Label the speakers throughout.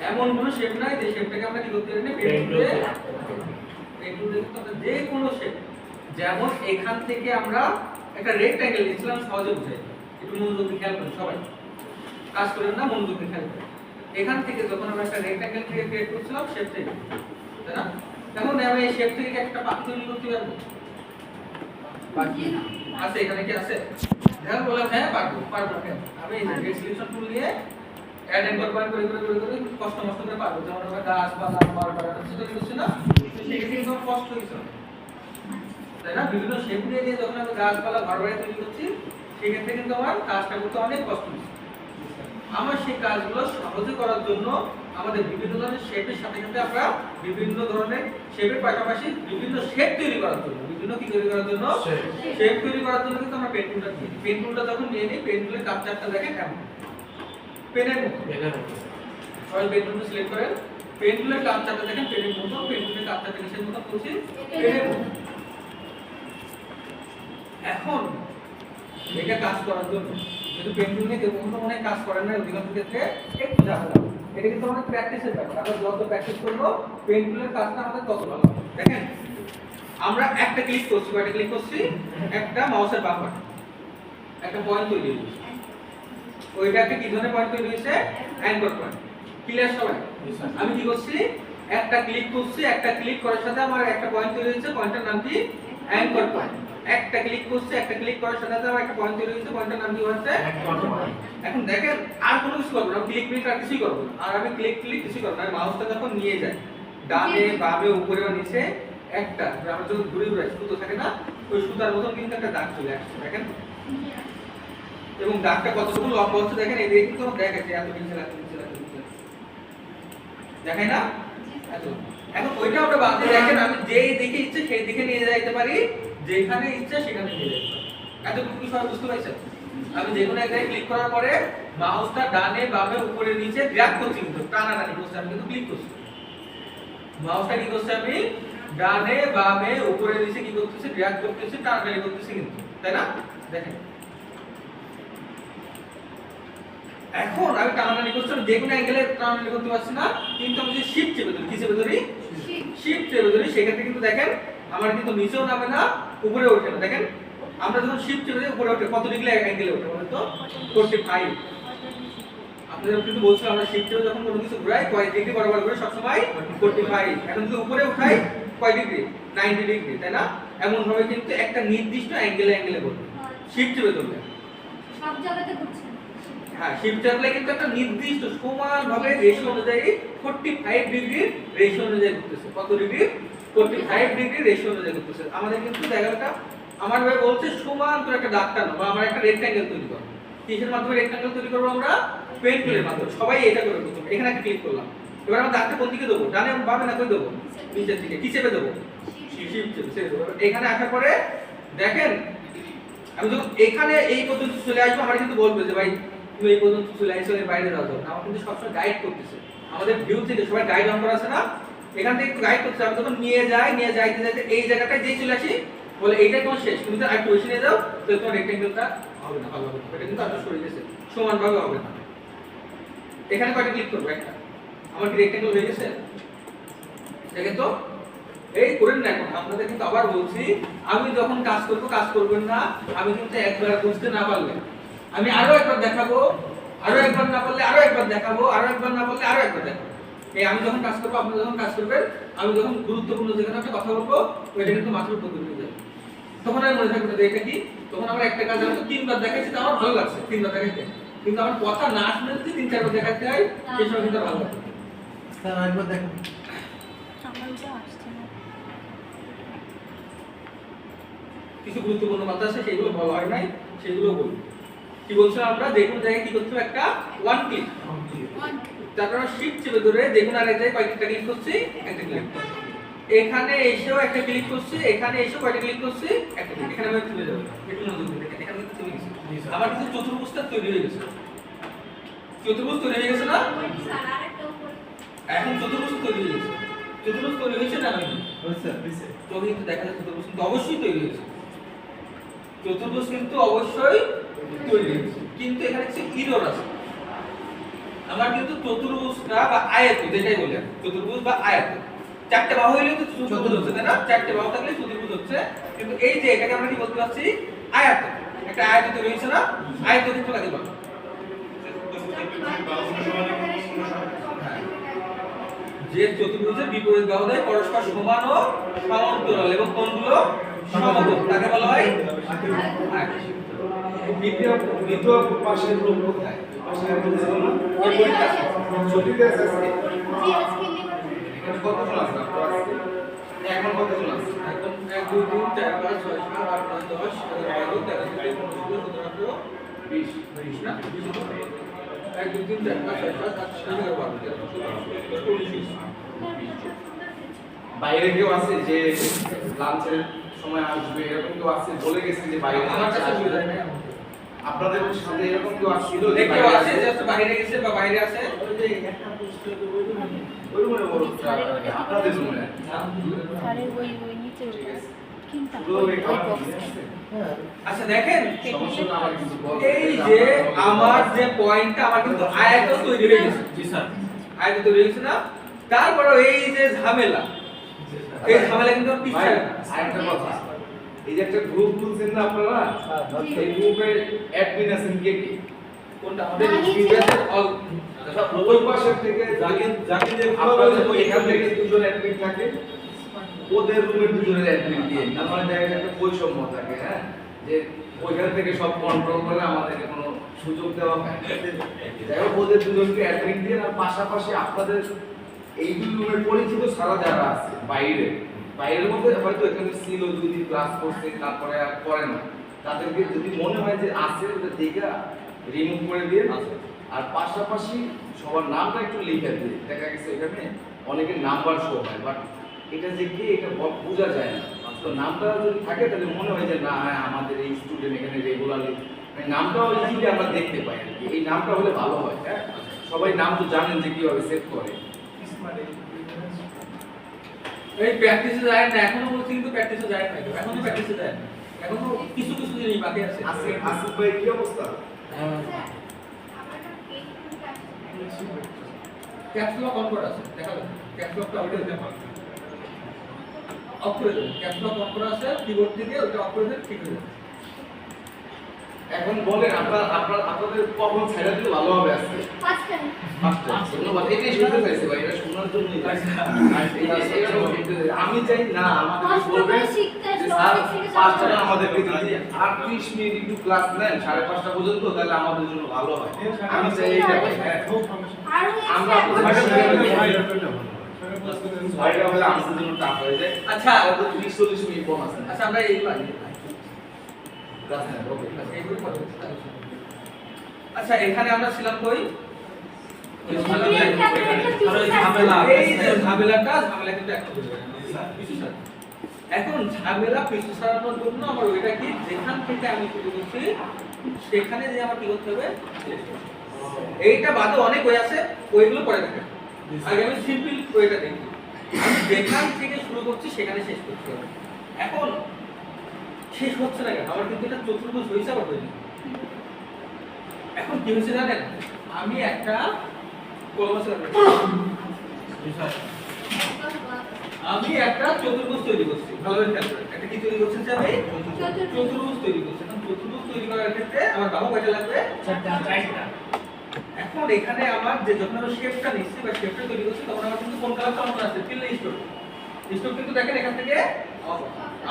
Speaker 1: এমন কোনো শেপ নাই যে শেপটাকে আমরা কি করতে পারি না পেন টুলে কিন্তু আমরা যে কোনো শেপ, যেমন এখান থেকে আমরা একটা রেক্ট্যাঙ্গেল নিয়েছিলাম সহজে বুঝাই, একটু মনোযোগ দিয়ে খেয়াল করুন, সবাই কাজ করেন না, মনোযোগ দিয়ে খেয়াল করুন। এখান থেকে যখন আমরা একটা রেক্ট্যাঙ্গেল ক্রিয়েট করছিলাম শেপ থেকে, তাই না? এখন আমি এই শেপ থেকে একটা পাক তৈরি করতে পারবো? বাকি আছে, এখানে কি আছে? দেখো বললাম হ্যাঁ পারবো কেন? আমি এই যে সিলেকশন টুল নিয়ে অ্যাড এন্ড কম্বাইন করে কষ্ট করে পারবো। যেমন আমরা গাছ বাগান মারবার সেটা করছি না, সেটা কিন্তু কষ্ট হইছে, তাই না? বিভিন্ন শেপ নিয়ে যখন আমরা গাছপালা ঘরবাড়ি তৈরি করছি, সেক্ষেত্রে কিন্তু আমার কাজটা করতে অনেক কষ্ট হচ্ছে। আমার সেই কাজগুলো সহজে করার জন্য আমাদের বিভিন্ন ধরনের শেপের সাথে সাথে আমরা বিভিন্ন ধরনের শেপের পাশাপাশি বিভিন্ন শেপ তৈরি করার জন্য শেপ তৈরি করার জন্য কিন্তু আমরা পেন টুলটা নিই। পেন টুলটা যখন নিয়ে নিই, পেন টুলের কাপচারটা দেখেন কেমন, পেনের মতো। সবাই পেন টুলটা সিলেক্ট করেন, পেন টুলের কাপচারটা দেখেন পেনের মতো, পেন টুলের কাপচারটা কিসের মতো বলছি? পেনের মতো। এখন এটা কাজ করার জন্য কিন্তু পেন টুল নিয়ে কখনো মনে কাজ করেন না, অধিকাংশ ক্ষেত্রে একটু ঝামেলা। এটা কিন্তু আমাদের প্র্যাকটিসের ব্যাপার, আমরা যত প্র্যাকটিস করব পেন টুলের কাজটা আমাদের তত ভালো হবে। দেখেন আমরা একটা ক্লিক করছি, কয়টা ক্লিক করছি? একটা মাউসের বাম বাটন, একটা পয়েন্ট তৈরি হয়েছে। ওইটা একটা কি ধরনের পয়েন্ট তৈরি হয়েছে? Anchor point. ক্লিয়ার সবাই? আমি কি করছি? একটা ক্লিক করছি, একটা ক্লিক করার সাথে আমার একটা পয়েন্ট তৈরি হয়েছে, পয়েন্টের নাম কি? Anchor point. একটা ক্লিক করছি, একটা ক্লিক করার সাথে সাথে আমার একটা পয়েন্ট তৈরি হয়েছে, পয়েন্টের নাম কি হচ্ছে? Anchor point. এখন দেখেন আর কোনো কিছু করব না, ক্লিক আর কিছুই করব না। আর আমি ক্লিক কিছুই করব না, আমি মাউসটা যখন নিয়ে যাই ডানে বামে উপরে বা নিচে, একটা আমরা যখন ঘুরে সুতো থাকে না, ওই সুতার মতন কিন্তু একটা দাগ চলে আসছে, দেখেন। এবং দাগটা কতটুকু লম্বা হচ্ছে দেখেন, এই দেখে কিন্তু দেখাচ্ছে এত নিচে দেখাই না এত। এখন ওইটা আমরা বাদ দিয়ে দেখেন, আমি যেই দিকে ইচ্ছে সেই দিকে নিয়ে যাইতে পারি, যেখানে ইচ্ছে সেখানে নিয়ে যেতে পারি। এতটুকু কি সবাই বুঝতে পারছেন? আমি যে কোনো জায়গায় ক্লিক করার পরে মাউসটা ডানে বামে উপরে নিচে ড্র্যাগ করছি, কিন্তু টানাটানি করছি, আমি কিন্তু ক্লিক করছি। মাউসটা কি করছে? আমি ডানে বামে উপরে নিচে কি করতেছি? ড্র্যাগ করতেছি, টানাটানি করতেছি কিন্তু, তাই না? দেখেন এখন আমি টানাটানি করছি, যে কোনো অ্যাঙ্গেলে টানাটানি করতে পারছি না, কিন্তু আমি যদি শিফট চেপে ধরি, কি চেপে ধরি? শিফট চেপে ধরি, সেক্ষেত্রে কিন্তু দেখেন আমার কিন্তু নিচেও নামে না, উপরে ওঠে না। দেখেন আমরা যখন শিফট চেপে ধরি উপরে ওঠে, কত ডিগ্রি অ্যাঙ্গেলে ওঠে বলেন তো? 45। আপনাদের কিন্তু বলছিলাম আমরা শিফট চেপে যখন কোনো কিছু ঘোরাই কয় ডিগ্রি বরাবর করে সব সময় 45। এখন যদি উপরে উঠাই কয় ডিগ্রি? 90 ডিগ্রি, তাই না? এমন ভাবে কিন্তু একটা নির্দিষ্ট অ্যাঙ্গেলে ঘুরবে শিফট চেপে ধরলে।
Speaker 2: সব জায়গাতে ঘুরছে।
Speaker 1: হ্যাঁ, শিফট চাপলে কিন্তু একটা নির্দিষ্ট সমানভাবে রেশিও অনুযায়ী 45 ডিগ্রি রেশিও অনুযায়ী ঘুরতেছে। কত ডিগ্রি? 45 ডিগ্রি রেশিও অনুযায়ী ঘুরতেছে। আমাদের কিন্তু জায়গাটা আমার ভাই বলছে সমান করে একটা দাগ টানো বা আমরা একটা রেক্ট্যাঙ্গেল তৈরি করব। কিসের মাধ্যমে রেক্ট্যাঙ্গেল তৈরি করব? আমরা পেন টুলের মাধ্যমে। সবাই এটা করে প্রথম। এখানে একটা ক্লিক করলাম। এবার আমরা দাগটা কোন দিকে দেবো? ডানে বামে না কই দেবো? নিচের দিকে। কি চেপে দেবো? শিফট চেপে দেবো। এখানে আসার পরে দেখেন আমি যখন এখানে এই পর্যন্ত চলে আসবো, আমার কিন্তু বলবে যে ভাই তুমি এই পর্যন্ত চলে আসছো, এর বাইরে যাও। আমার কিন্তু সবসময় গাইড করতেছে, আমাদের ভিউ থেকে সবাই গাইড অন করা আছে না, এখান থেকে একটু গাইড করতেছে। আমি যখন নিয়ে যাইতে এই জায়গাটায় যেই চলে আসি, বলে এইটাই তোমার শেষ, তুমি তো আরেকটু বেশি নিয়ে যাও, তাহলে তোমার রেক্ট্যাঙ্গেলটা হবে না, ভালো হবে না। এটা কিন্তু আপনার সরে গেছে, সমানভাবে হবে না। এখানে কয়টা ক্লিক করবো? একটা। আমার কি রেক্ট্যাঙ্গেল হয়ে গেছে? দেখেন তো, এই করেন না। এখন আপনাদের কিন্তু আবার বলছি, আমি যখন কাজ করবেন না। আমি কিন্তু একবার বুঝতে না পারলে আমি আরো একবার দেখাবো, আরো একবার না পারলে আরো একবার দেখাবো, আরো একবার না পারলে আরো একবার দেখাবো। এই আমি যখন কাজ করবো, আপনি যখন কাজ করবেন, আমি যখন গুরুত্বপূর্ণ যেখানে একটা কথা বলবো, ওইটা কিন্তু মাথার উপর দিয়ে যাবে। তখন আমি মনে থাকবে যে এটা কি, তখন আমরা একটা কাজ আমি তো 3 বার দেখাইছি, তো আমার ভালো লাগছে 3 বার দেখাইতে, কিন্তু আমার কথা না শুনে যদি 3-4 বার দেখাতে হয়, সেই সময় কিন্তু ভালো লাগবে।
Speaker 3: স্যার আরেকবার দেখুন।
Speaker 2: আমারটা আসছে না।
Speaker 1: কিছু গুরুত্বপূর্ণ কথা আছে, সেগুলো বলা হয় নাই, সেগুলো বলবো। কি বলছো? আমরা দেখুন জায়গায় কি করতে হবে? একটা ওয়ান ক্লিক। তারপর আমরা শিফট চেপে ধরে দেখুন আর এই জায়গায় কয়টা ক্লিক করছি? একটা ক্লিক। এখানে এসেও একটা ক্লিক করছি, এখানে এসেও কয়টা ক্লিক করছি? একটা ক্লিক। এখানে আমি চলে যাব, একটু নজর দিন। দেখেন এখানে চলে গেছে, আমার কিন্তু চতুর্ভুজটা তৈরি হয়ে গেছে। চতুর্ভুজ তৈরি হয়ে গেছে না?
Speaker 2: স্যার আরেকটা উপরে।
Speaker 1: এখন চতুর্ভুজ তৈরি হয়ে গেছে। চতুর্ভুজ তৈরি হয়েছে না? হয়নি?
Speaker 3: হয়েছে হয়েছে।
Speaker 1: তো কিন্তু দেখা যাচ্ছে চতুর্ভুজ কিন্তু অবশ্যই তৈরি হয়েছে। চতুর্ভুজ কিন্তু অবশ্যই তৈরি হয়েছে, কিন্তু এখানে কিছু ইরর আছে। আমার কিন্তু চতুর্ভুজটা বা আয়ত যেটাই বলি আমি, চতুর্ভুজ বা আয়ত চারটে বাহু হইলে তো চতুর্ভুজ হচ্ছে তাই না? চারটে বাহু থাকলে চতুর্ভুজ হচ্ছে, কিন্তু এই যে এটাকে আমরা কি বলতে পারছি আয়ত। একটা আয়ত তৈরি হয়েছে না, আয়ত ক্ষেত্র কাকে বলে? যে চতুর্ভুজের বিপরীত বাহুদ্বয় পরস্পর সমান ও সমান্তরাল এবং কোণগুলো সমকোণ তাকে বলা হয় আয়ত।
Speaker 4: দ্বিতীয় পাশের লোক কোথায়? পাশের লোক ছিল না?
Speaker 1: এই পরীক্ষা
Speaker 4: ছুটিতে আছে আজকে।
Speaker 2: জি আজকে লিভার
Speaker 4: এখানে কতজন আছে আপনার আজকে? এখন কতজন আছে?
Speaker 1: একদম 1 2 3 4 5 6 7 8 9 10 11 12 13 14 15 16 17 18 20 না 1 2 3 4 5 6 7 8 9 10 11 12 13
Speaker 4: বাইরে কেউ আছে যে লাঞ্চের সময় আসবে এরকম কেউ আছে বলে গেছে যে বাইরে
Speaker 1: আমার কাছে
Speaker 4: আসবে?
Speaker 1: সুবিধা নেই
Speaker 4: আপনাদের সাথে এরকম কেউ আসছিল যে
Speaker 1: দেখতে
Speaker 4: বাইরে
Speaker 1: আছে জাস্ট বাইরে গেছে বা বাইরে আছে
Speaker 3: ওই যে একটা পোস্টার ওই রুমে
Speaker 4: ওই রুমে বড় আপনাদের রুমে
Speaker 2: স্যারের ওই নিচের ওটা কিন্তু
Speaker 4: পুরো ওই খাবার
Speaker 2: box
Speaker 4: নিয়ে আসছে?
Speaker 3: হ্যাঁ
Speaker 1: আচ্ছা দেখেন
Speaker 4: সমস্যা না আমার কিছু বল
Speaker 1: এই যে আমার যে পয়েন্টটা আমার কিন্তু আয়ত তৈরি হয়ে গেছে
Speaker 3: জি স্যার
Speaker 1: আয়ত তৈরি হয়ে গেছে না, তারপরে এই যে ঝামেলা এই ঝামেলা কিন্তু আর পিছনে
Speaker 4: ভাই,
Speaker 1: না।
Speaker 4: আরেকটা কথা এই যে একটা গ্রুপ খুলছেন না আপনারা এই গ্রুপে অ্যাডমিন আছেন কে কে?
Speaker 1: কোনটা আমাদের
Speaker 2: না, নিচে।
Speaker 1: প্রিভিয়াসের অল
Speaker 4: ওই পাশের থেকে
Speaker 1: জাকির যে
Speaker 4: আপনাদের এখান থেকে দুজন অ্যাডমিন থাকে ওদের রুমে দুজনের অ্যাডমিন দিয়ে তার মানে দেখা যায় একটা বৈষম্য থাকে হ্যাঁ যে ওইখান থেকে সব কন্ট্রোল করে আমাদেরকে কোনো সুযোগ দেওয়া হয় না। যাই হোক ওদের দুজনকে অ্যাডমিন দিয়ে আর পাশাপাশি আপনাদের এই দুই রুমের পরিচিত সারা যারা আছে বাইরে বাইরের মধ্যে হয়তো এখানে ছিল 2 দিন ক্লাস করছে তারপরে আর করে না তাদেরকে যদি মনে হয় যে আছে ওদের দেখে রিমুভ করে দিয়ে আর পাশাপাশি সবার নামটা একটু লিখে দিয়ে দেখা গেছে এখানে অনেকের নাম্বার শো হয় বাট এটা যে কি এটা বোঝা যায় না তো নামটা যদি থাকে তাহলে মনে হয় যে না হ্যাঁ আমাদের এই স্টুডেন্ট এখানে রেগুলারলি নামটাও ইজিলি আমরা দেখতে পাই আর কি এই নামটা হলে ভালো হয় হ্যাঁ সবাই নাম তো জানেন যে কিভাবে সেভ করে
Speaker 1: এই প্র্যাকটিসে যায় না এখনো বলছি, কিন্তু প্র্যাকটিসে যায় না, এখনো প্র্যাকটিসে যায় না, এখনো কিছু কিছু জিনিস বাকি আছে।
Speaker 4: আসিফ ভাই কি অবস্থা
Speaker 1: ক্যাপসুলক অন করা আছে দেখা যাবে, ক্যাপসুলকটা ওইটা দিতে পারবে অফ করে দেবেন, ক্যাপসুলক অন করা আছে কিবোর্ড থেকে ওটা অফ করে দেবেন, ঠিক হয়ে যাবে।
Speaker 4: এখন বলেন আপনাদের কখন ছেড়ে দিলে ভালো হবে আজকে
Speaker 2: পাঁচটা
Speaker 4: ধন্যবাদ এটাই শুনতে চাইছি ভাই এটা শোনার জন্যই আমি চাই না আমাদের বলবেন যে স্যার 5টা আমাদেরকে যদি 38 মিনিট একটু ক্লাস নেন 5:30 পর্যন্ত তাহলে আমাদের জন্য ভালো হয় আমি চাই এইটা ভাই হ্যাঁ
Speaker 2: আরো
Speaker 4: আমরা আপনাদের ভাইরা হলে আমাদের জন্য টাফ হয়ে যায়
Speaker 1: আচ্ছা।
Speaker 4: তো 30-40 মিনিট কম আছে
Speaker 1: আচ্ছা আমরা এইগুলো আনি
Speaker 4: ক্লাস নেন ওকে
Speaker 1: এইগুলো পরে আচ্ছা এখানে আমরা ছিলাম কই ঝামেলাটা কিন্তু এখন ঝামেলা পিছু সারানোর জন্য আমার ওইটা কি যেখান থেকে আমি শুরু করছি সেখানে যে আমার কি করতে হবে এইটা বাদে অনেক ওই আছে ওইগুলো পরে দেখেন আগে আমি সিম্পল ওইটা দেখি আমি যেখান থেকে শুরু করছি সেখানে শেষ করতে হবে। এখন শেষ হচ্ছে না কেন আমার কিন্তু এটা চতুর্ভুজ হয়েছে আবার হয়নি। এখন কি হয়েছে জানেন আমি একটা আমি একটা চতুর্ভুজ তৈরি করছি ভালোভাবে খেয়াল করেন একটা কি তৈরি করছেন যে আমি চতুর্ভুজ তৈরি করছি। এখন চতুর্ভুজ তৈরি করার ক্ষেত্রে আমার বাহু কয়টা লাগবে
Speaker 3: চারটা
Speaker 1: এখন এখানে আমার যে যখন আমি শেপটা নিচ্ছি বা শেপটা তৈরি করছি তখন আমার কিন্তু কোন কালারটা অন আছে ফিল স্টোক কিন্তু দেখেন এখান থেকে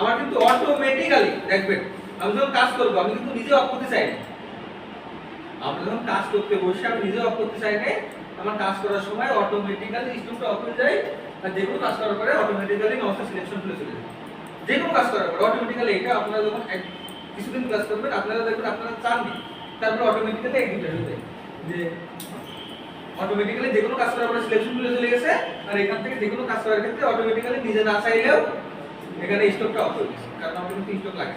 Speaker 1: আমার কিন্তু অটোমেটিক্যালি দেখবেন আমি যখন কাজ করব আমি কিন্তু নিজে অফ করতে চাই না। আমরা যখন কাজ করতে বসে আমি নিজে অফ করতে চাই না, আমার কাজ করার সময় অটোমেটিক্যালি স্টোকটা অফ হয়ে যায় আর যে কোনো কাজ করার পরে অটোমেটিক্যালি মাউসের সিলেকশন খুলে চলে যায়। যে কোনো কাজ করার পরে অটোমেটিক্যালি এটা আপনারা যখন কিছুদিন কাজ করবেন আপনারা দেখবেন আপনারা চাননি তারপরে অটোমেটিক্যালি এডিট হয়ে যায় যে অটোমেটিক্যালি যে কোনো কাজ করার পরে সিলেকশন খুলে চলে গেছে আর এখান থেকে যে কোনো কাজ করার ক্ষেত্রে অটোমেটিক্যালি নিজে না চাইলেও এখানে স্টকটা অফ হয়ে গেছে কারণ আমাদের কিন্তু স্টক লাগে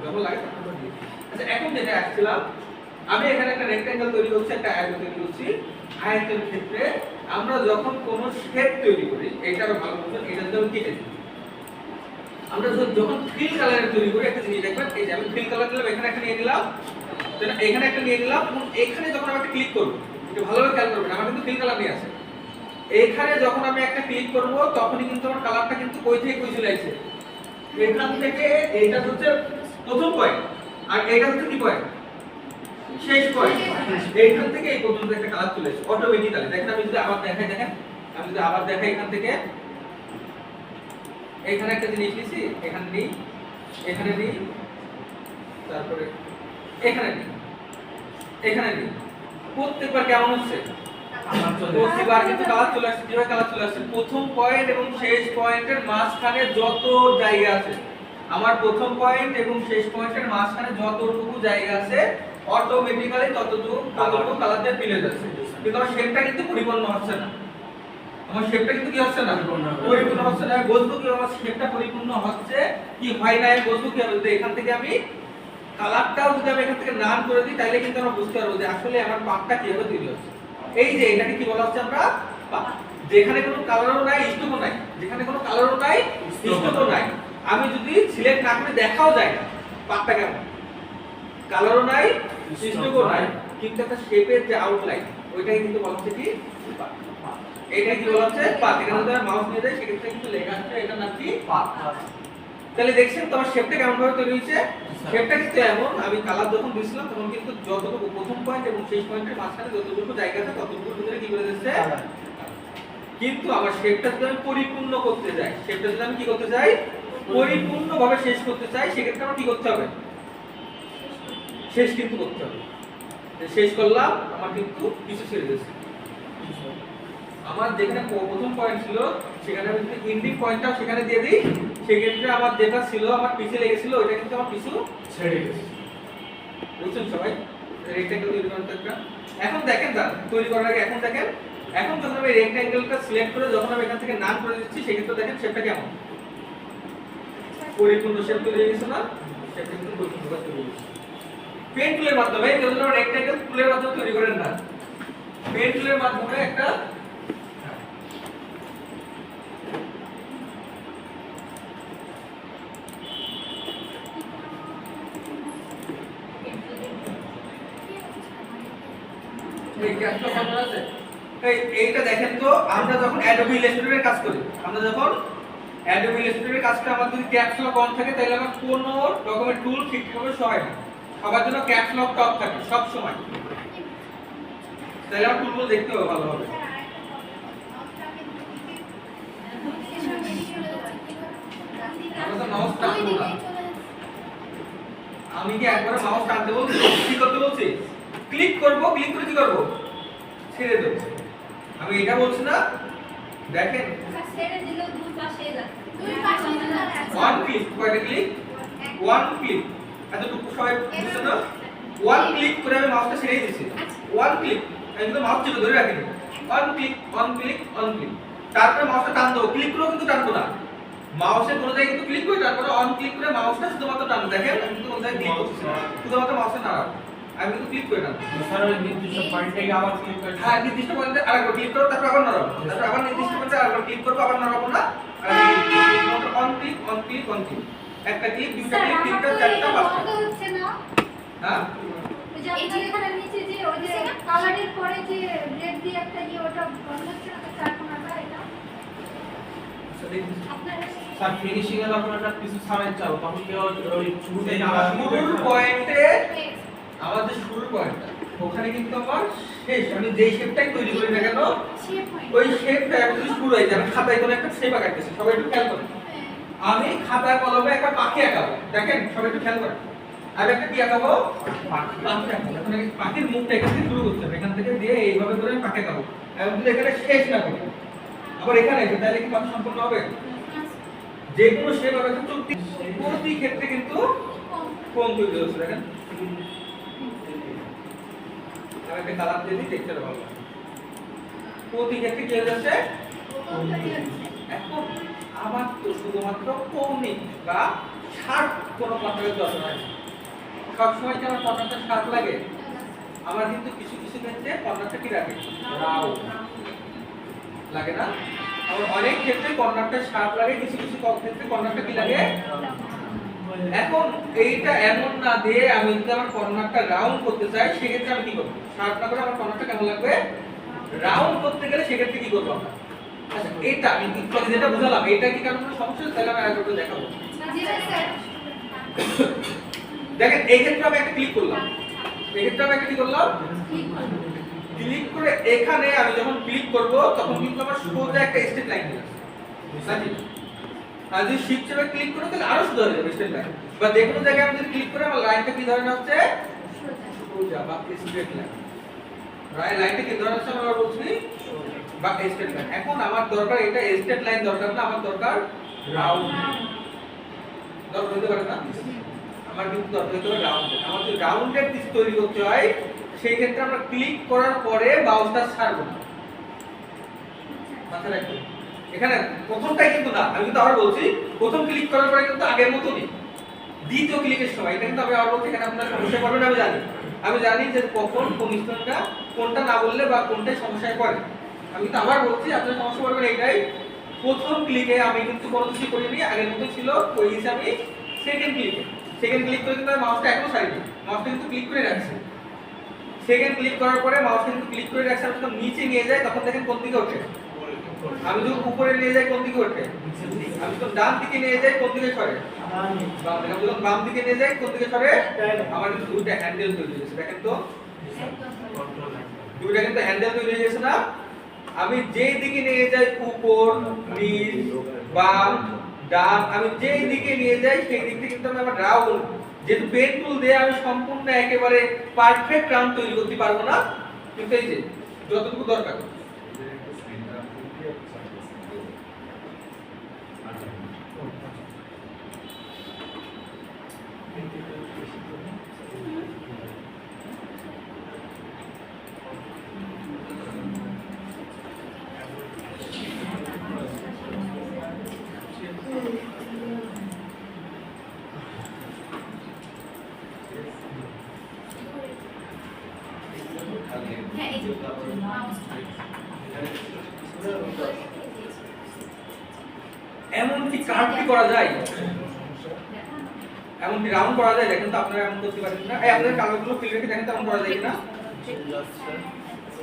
Speaker 1: যখন লাগে তখন দিয়ে। আচ্ছা এখন যেটা আসছিলাম আমি এখানে একটা রেক্ট্যাঙ্গেল তৈরি করছি একটা আয়ত তৈরি করছি। আয়তের ক্ষেত্রে আমরা যখন কোনো শেপ তৈরি করি এটা আরো ভালো বুঝবেন এটা যখন কেটে দিই আমরা যখন ফিল কালারের তৈরি করি একটা জিনিস দেখবেন এই যে আমি ফিল কালার দিলাম এখানে একটা নিয়ে নিলাম এখানে একটা নিয়ে নিলাম এবং এখানে যখন আমি একটা ক্লিক করব একটু ভালোভাবে খেয়াল করবেন, আমার কিন্তু তিন কালার নিয়ে আছে। এইখানে যখন আমি একটা ক্লিক করব তখনই কিন্তু আমার কালারটা কিন্তু কই থেকে কই চলে আসছে, এখান থেকে এইটা হচ্ছে প্রথম পয়েন্ট, আর এইটা হচ্ছে কি পয়েন্ট, শেষ পয়েন্ট। এইখান থেকে এই পর্যন্ত একটা কালার চলে আসছে অটোমেটিক্যালি। দেখেন আমি যদি আবার দেখাই, দেখেন আমি যদি আবার দেখাই, এখান থেকে এখানে একটা জিনিস নিয়েছি, এখানে নেই, এখানে নেই, তারপরে এখানে নেই, এখানে নেই, প্রত্যেকবার কেমন হচ্ছে, প্রতিবার কিন্তু কালার চলে আসছে। কিভাবে কালার চলে আসছে, প্রথম পয়েন্ট এবং শেষ পয়েন্টের মাঝখানে যত জায়গা আছে, আমার প্রথম পয়েন্ট এবং শেষ পয়েন্টের মাঝখানে যতটুকু জায়গা আছে অটোমেটিক্যালি ততটুকু কালার দিয়ে ফিল হয়ে যাচ্ছে। কিন্তু আমার শেপটা কিন্তু পরিপূর্ণ হচ্ছে না, আমার শেপটা কিন্তু কি হচ্ছে না, পরিপূর্ণ হচ্ছে না। আমি বুঝবো কি আমার শেপটা পরিপূর্ণ হচ্ছে কি হয় না, আমি বুঝবো কি হবে, এখান থেকে আমি কালারটাও যদি আমি এখান থেকে নাম করে দিই তাহলে কিন্তু আমরা বুঝতে পারবো যে আসলে আমার পাকটা কিভাবে তৈরি হচ্ছে। এই যে এটাকে কি বলা হচ্ছে আমরা পাক, যেখানে কোনো কালারও নাই, স্টোকও নাই, যেখানে কোনো কালারও নাই, স্টোকও নাই, আমি যদি সিলেক্ট না করে দেখাও যায় না পাকটা কেমন, কালারও নাই, স্টোকও নাই, কিন্তু একটা শেপের যে আউটলাইন ওইটাই কিন্তু বলা হচ্ছে কি পাক। এইটাই কি বলা হচ্ছে পাক। এখানে যদি আমি মাউস নিয়ে যাই সেক্ষেত্রে কিন্তু লেখা আছে এটা নাম কি পাক। তাহলে দেখছেন তোমার শেপটা কেমন ভাবে তৈরি হয়েছে, শেপটা কিন্তু এমন, আমি কালার যখন দিছিলাম তখন কিন্তু যতটুকু প্রথম পয়েন্ট এবং শেষ পয়েন্টের মাঝখানে যতটুকু জায়গা আছে ততটুকুর ভিতরে কি করে দিচ্ছে, কিন্তু আমার শেপটা যদি আমি পরিপূর্ণ করতে যাই, শেপটা যদি আমি কি করতে চাই, পরিপূর্ণভাবে শেষ করতে চাই, সেক্ষেত্রে আমার কি করতে হবে, শেষ কিন্তু করতে হবে। শেষ করলাম, আমার কিন্তু কিছু ছেড়ে দিয়েছে, আমার যেখানে প্রথম পয়েন্ট ছিল সেখানে আমি যদি এন্ডিং পয়েন্টটাও সেখানে দিয়ে দিই, সেক্ষেত্রে আমার যেটা ছিল আমার পিছে লেগেছিল ওইটা কিন্তু আমার পিছু ছেড়ে গেছে। বুঝছেন সবাই, রেক্ট্যাঙ্গেল তৈরি করার একটা। এখন দেখেন দাঁড়ান, তৈরি করার আগে এখন দেখেন, এখন যখন আমি রেক্ট্যাঙ্গেলটা সিলেক্ট করে যখন আমি এখান থেকে নাম করে দিচ্ছি সেক্ষেত্রে দেখেন শেপটা কেমন, পরিপূর্ণ শেপ তৈরি হয়ে গেছে না, শেপটা কিন্তু পরিপূর্ণ তৈরি হয়ে গেছে। পেন টুলের মাধ্যমে, কেউ যেন রেক্ট্যাঙ্গেল টুলের মাধ্যমে তৈরি করেন না, পেন টুলের মাধ্যমে একটা এইটা দেখেন তো, আমরা যখন অ্যাডোবি ইলাস্ট্রেটরের কাজ করি, আমরা যখন অ্যাডোবি ইলাস্ট্রেটরের কাজ করি, আমার যদি ক্যাপস লক অন থাকে তাহলে আমার কোনো রকমের টুল ঠিকভাবে সহায় না, সবার জন্য ক্যাপস লক অফ থাকে সব সময়, তাহলে আমার টুলগুলো দেখতে হবে ভালোভাবে। আমরা তো মাউস টানবো না, আমি কি একবার মাউস টানতে বলছি, কি করতে বলছি, ক্লিক করব, ক্লিক করে কি করব, ছেড়ে দেব, আমি এটা বলছি না। দেখেন
Speaker 2: ছেড়ে দিলেও দুই পাশে যাচ্ছে, দুই পাশে যাচ্ছে,
Speaker 1: ওয়ান ক্লিক, কয়টা ক্লিক, ওয়ান ক্লিক, এতটুকু সবাই বুঝছো না, ওয়ান ক্লিক করে আমি মাউসটা ছেড়ে দিয়েছি, ওয়ান ক্লিক, আমি কিন্তু মাউস চেপে ধরে রাখিনি, one click, one click, one click, তারপরে মাউসটা টান দেবো, ক্লিক করেও কিন্তু টানবো না, মাউসের কোনো জায়গায় কিন্তু ক্লিক করে তারপরে অন ক্লিক করে মাউসটা শুধুমাত্র টানবো। দেখেন আমি কিন্তু কোনো জায়গায় ক্লিক করছি না, শুধুমাত্র মাউসটা নাড়াবো, আমি কিন্তু ক্লিক করে টানবো।
Speaker 3: স্যার ওই নির্দিষ্ট পয়েন্টে আবার ক্লিক করে,
Speaker 1: হ্যাঁ নির্দিষ্ট পয়েন্টে আরেকবার ক্লিক করব, তারপর আবার নাড়াবো, তারপর আবার নির্দিষ্ট পয়েন্টে আরেকবার ক্লিক করব, আবার নাড়াবো না, আর on click, on click, on click, একটা ক্লিক, দুটো ক্লিক, তিনটা, চারটা, পাঁচটা।
Speaker 2: বন্ধ হচ্ছে না,
Speaker 1: হ্যাঁ
Speaker 2: ওই যে আপনি এখানে নিচে যে ওই যে কালারের পরে যে রেড দিয়ে একটা ইয়ে, ওটা বন্ধ হচ্ছে না, তো চার কোণাটা এটা আপনার
Speaker 3: স্যার ফিনিশিং এর আপনারা কিছু ছাড়াই চাও, তখন কি ওই শুরুতেই
Speaker 1: শুরুর পয়েন্টে, আমাদের শুরুর পয়েন্টটা ওখানে কিন্তু আমার শেষ, আমি যেই শেপটাই তৈরি করি না কেন
Speaker 2: শেপ হয়,
Speaker 1: ওই শেপটা একদম শুরু হয়ে যাবে। খাতায় কোনো একটা শেপ আঁকাইতেছি, সবাই একটু খেয়াল করেন, আমি খাতায় কলমে একটা পাখি আঁকাবো, দেখেন সবাই একটু খেয়াল করেন, আমি একটা কি আঁকাবো, পাখি আঁকাবো। এখন এই পাখির মুখটা এখান থেকে শুরু করতে হবে, এখান থেকে দিয়ে এইভাবে করে আমি পাখি আঁকাবো, এবং যদি এখানে শেষ না করি আবার এখানে এসে তাহলে কি পাখি সম্পূর্ণ হবে, যে কোনো শেপ আঁকাতে প্রতি ক্ষেত্রে কিন্তু কোণ তৈরি হচ্ছে। দেখেন আমি একটা কালার দিয়ে দিই, দেখতে ভালো লাগে, প্রতি ক্ষেত্রে কি হয়ে যাচ্ছে। এখন আমার তো শুধুমাত্র কৌণিক বা শার্প কোনো কন্ট্রাক্টের দরকার হয় না, সবসময় কি আমার কন্ট্রাক্টের শার্প লাগে, আমার কিন্তু কিছু কিছু ক্ষেত্রে কন্ট্রাক্টটা কি লাগে, রাও লাগে না, আমার অনেক ক্ষেত্রে কন্ট্রাক্টের শার্প লাগে, কিছু কিছু ক্ষেত্রে কন্ট্রাক্টটা কি লাগে, এখন এইটা এমন না দিয়ে আমি যদি আমার কর্নারটা রাউন্ড করতে চাই সেক্ষেত্রে আমি কি করবো? শার্প না করে আমার কর্নারটা কেমন লাগবে? রাউন্ড করতে গেলে সেক্ষেত্রে কি করবো আমরা? আচ্ছা এটা আমি একটু আগে যেটা বুঝালাম এটা কি কারণ কোনো সমস্যা হচ্ছে? তাহলে আমি আরেকবার দেখাবো।
Speaker 2: জি স্যার।
Speaker 1: দেখেন এই ক্ষেত্রে আমি একটা ক্লিক করলাম, এই ক্ষেত্রে আমি একটা কি করলাম? ক্লিক করে এখানে আমি যখন ক্লিক করব তখন কিন্তু আমার সোজা একটা স্ট্রেট লাইন হয়ে যাবে। আর যদি শিফট চেপে ক্লিক করি তাহলে আরো সোজা হয়ে যাবে স্ট্রেট লাইন। বা যে কোনো জায়গায় আমি যদি ক্লিক করে আমার লাইনটা কি ধরনের হচ্ছে? সোজা বা স্ট্রেট লাইন। রাইট লাইনটা কি ধরনের হচ্ছে আমরা বলছি? বা স্ট্রেট লাইন। এখন আমার দরকার এটা স্ট্রেট লাইন দরকার না, আমার দরকার রাউন্ড। দরকার হতে পারে না? আমার কিন্তু দরকার হতে পারে রাউন্ড। আমার যদি রাউন্ডের পিস তৈরি করতে হয় সেই ক্ষেত্রে আমরা ক্লিক করার পরে মাউসটা ছাড়বো না। মাথা রাখবেন। এখানে প্রথমটাই কিন্তু না, আমি কিন্তু আবার বলছি প্রথম ক্লিক করার পরে কিন্তু আগের মতই। দ্বিতীয় ক্লিকের সময় এটা কিন্তু আমি আবার বলছি এখানে আপনার সমস্যা করবে না। আমি জানি যে কখন কোন স্টোনটা কোনটা না বললে বা কোনটাই সমস্যায় পড়ে। আমি কিন্তু আবার বলছি আপনার সমস্যা করবেন এইটাই, প্রথম ক্লিকে আমি কিন্তু কোনো কিছু করিনি, আগের মতো ছিল ওই হিসাবে সেকেন্ড ক্লিক করে কিন্তু আমি মাউসটা এখনো ছাড়িনি, মাউসটা কিন্তু ক্লিক করে রাখছি। সেকেন্ড ক্লিক করার পরে মাউসটা কিন্তু ক্লিক করে রাখছি, আমি যখন নিচে নিয়ে যাই তখন দেখেন কোন দিকে ওঠে? আমি যখন উপরে নিয়ে যাই কোন দিকে ওঠে? আমি যখন ডান দিকে নিয়ে যাই কোন দিকে সরে? বাম দিকে। আমি যখন বাম দিকে নিয়ে যাই কোন দিকে সরে? আমার কিন্তু দুইটা হ্যান্ডেল তৈরি হয়েছে, দেখেন তো দুইটা কিন্তু হ্যান্ডেল তৈরি হয়ে গেছে না? আমি যেই দিকে নিয়ে যাই উপর নিচ বাম ডান, আমি যেই দিকে নিয়ে যাই সেই দিক থেকে কিন্তু আমি আমার রাউন্ড, যেহেতু পেন টুল দিয়ে আমি সম্পূর্ণ একেবারে পারফেক্ট রাউন্ড তৈরি করতে পারবো না, কিন্তু এই যে যতটুকু দরকার।
Speaker 2: হ্যাঁ এই যে মাউস
Speaker 1: এমন কি কার্ভটি করা যায়? এমন কি রাউন্ড করা যায়? দেখেন তো আপনারা এমন করতে পারেন না? এই আপনাদের কালারগুলো ফিল রেখে দেখেন তো এমন করা যায় কিনা?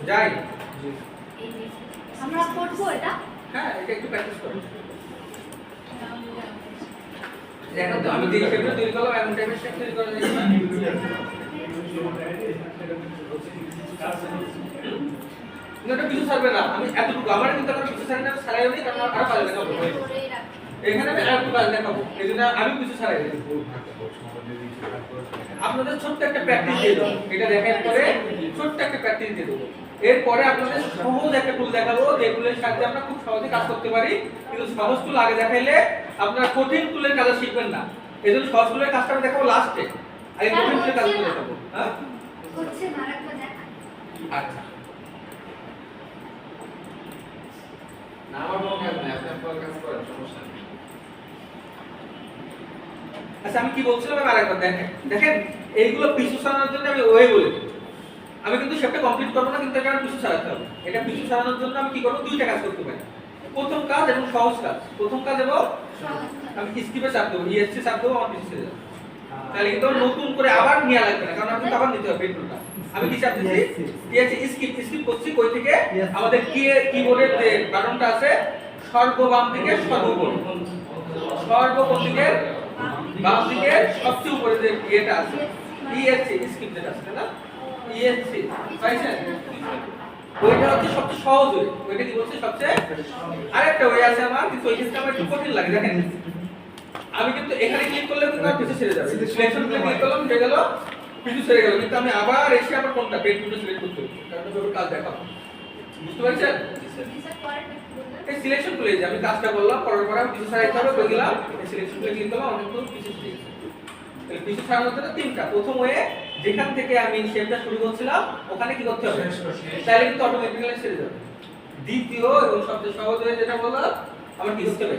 Speaker 1: যায়।
Speaker 2: আমরা করবো এটা।
Speaker 1: হ্যাঁ এটা একটু প্র্যাকটিস করুন। দেখেন তো আমি যে শেপটা তৈরি করলাম এমন টাইপের শেপ তৈরি করা যায় কিনা? এটা কিছু ছাড়বে না, আমি এতটুকু আমার কিন্তু আমার কিছু ছাড়বে না, ছাড়াই নেই কারণ আরো কাজ দেখাবো। এখানে আমি আরেকটু কাজ দেখাবো, এইজন্য আমি কিছু ছাড়াই দেব। আপনাদের ছোট্ট একটা প্র্যাকটিস দিয়ে দেব, এটা দেখার পরে ছোট্ট একটা প্র্যাকটিস দিয়ে দেব। এরপরে আপনাদের সহজ একটা টুল দেখাবো যে টুলের সাহায্যে আমরা খুব সহজে কাজ করতে পারি, কিন্তু সহজ টুল আগে দেখাইলে আপনারা কঠিন টুলের কাজ শিখবেন না। এজন্য সহজ টুলের কাজটা আমি দেখাবো লাস্টে, আর এই কঠিন টুলের কাজগুলো দেখাবো। হ্যাঁ
Speaker 2: করছে না, আরেকবার দেখা।
Speaker 1: আচ্ছা
Speaker 4: না আমার মনে হয় না, আপনি আপনার কাজ করেন, সমস্যা নেই।
Speaker 1: আচ্ছা আমি কি বলছিলাম আমি আরেকবার দেখেন। দেখেন এইগুলো পিছু সারানোর জন্য আমি ওয়ে বলে দিই। আমি কিন্তু শেপটা কমপ্লিট করব না, কিন্তু এটা পিছু সারাতে হবে। এটা পিছু সারানোর জন্য আমি কি করব? দুইটা কাজ করতে পারি, প্রথম কাজ এবং সহজ কাজ। প্রথম কাজ এবং আমি স্কিপে চাপ দেবো, ইএসসি চাপ দেবো, আমার পিছু ছেড়ে যাবে। তাহলে কিন্তু নতুন করে আবার নিয়ে লাগবে না, কারণ আমি কিন্তু আবার নিতে হবে পেন্টুলটা। আমি কি চাপ দিচ্ছি? ইএসসি স্কিপ করছি। কই থেকে? আমাদের কিবোর্ডের যে বাটনটা আছে সর্ববাম দিকে সর্বোপরে, সর্বপর দিকে বাম দিকে সবচেয়ে উপরে যে ইয়েটা আছে ইএসসি স্কিপ যেটা আছে না ইএসসি পাইছেন? ওইটা হচ্ছে সবচেয়ে সহজ ওয়ে। ওইটা কি বলছে? সবচেয়ে আরেকটা ওয়ে আছে আমার, কিন্তু ওই জিনিসটা আমার একটু কঠিন লাগে। দেখেন আমি কিন্তু এখানে ক্লিক করলে কিন্তু আমার পিছু ছেড়ে যাবে, সিলেকশন ক্লিক করলাম হয়ে গেল, পিছু ছেড়ে গেল, কিন্তু আমি আবার এসে আবার কোনটা পেন্টুলটা সিলেক্ট করতে হবে, কারণ আমি কাজ দেখাবো। বুঝতে পারছেন? এই সিলেকশন টুলে যে আমি কাজটা করলাম, করার পরে আমি পিছু ছাড়াইতে হবে, হয়ে গেলাম এই সিলেকশন টুলে ক্লিক করলাম, অনেক তো পিছু ছেড়ে গেছে। তাহলে পিছু ছাড়ানোর জন্য তিনটা। প্রথম ওয়ে যেখান থেকে আমি শেপটা শুরু করছিলাম ওখানে কি করতে হবে? তাহলে কিন্তু অটোমেটিক্যালি ছেড়ে যাবে। দ্বিতীয় এবং সবচেয়ে সহজ ওয়ে যেটা বললাম, আমার কি করতে হবে?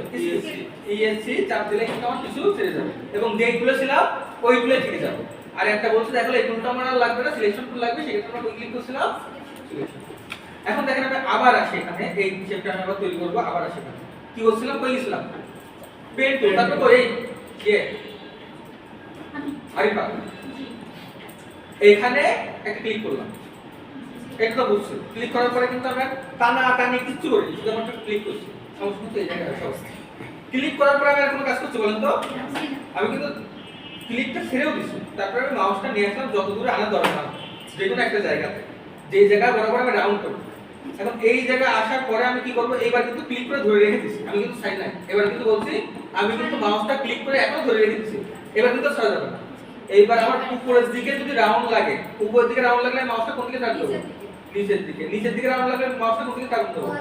Speaker 1: ইএসসি চাপ দিলে কিন্তু আমার পিছু ছেড়ে যাবে, এবং যেইগুলো ছিলাম ওইগুলো ঠিক যাবে। আর একটা বলছে দেখো এই টুলটা আমার আর লাগবে না, সিলেকশন টুল লাগবে, সেক্ষেত্রে আমরা ক্লিক করছিলাম সিলেকশন। এখন দেখেন আমি আবার আসি এখানে, এই শেপটা আমি আবার তৈরি করব, আবার আসি এখানে কি করছিলাম? কই গেছিলাম? পেন টুল, তারপর তো এই আরিফা এখানে একটা ক্লিক করলাম, এটা তো বুঝছো। ক্লিক করার পরে কিন্তু আমরা টানা টানি কিচ্ছু করিনি, শুধুমাত্র ক্লিক করছি। সমস্যা তো এই জায়গায় আছে। ক্লিক করার পরে আমি আর কোনো কাজ করছি বলেন তো? আমি কিন্তু ক্লিকটা ছেড়েও দিছি, তারপরে আমি মাউসটা নিয়ে আসলাম যত দূরে আনার দরকার, যে কোনো একটা জায়গাতে, যে জায়গায় বরাবর আমি রাউন্ড করব। এখন এই জায়গায় আসার পরে আমি কি করব, এইবার কিন্তু ক্লিক করে ধরে রেখে দিছি, আমি কিন্তু সাইড নাই। এবার কিন্তু বলছি আমি কিন্তু মাউসটা ক্লিক করে এখনো ধরে রেখে দিছি, এবার কিন্তু সরে যাবে না। এইবার আমার উপরের দিকে যদি রাউন্ড লাগে, উপরের দিকে রাউন্ড লাগলে মাউসটা কোন দিকে রাখবো? নিচের দিকে। নিচের দিকে রাউন্ড লাগলে মাউসটা কোন দিকে টানতে হবে?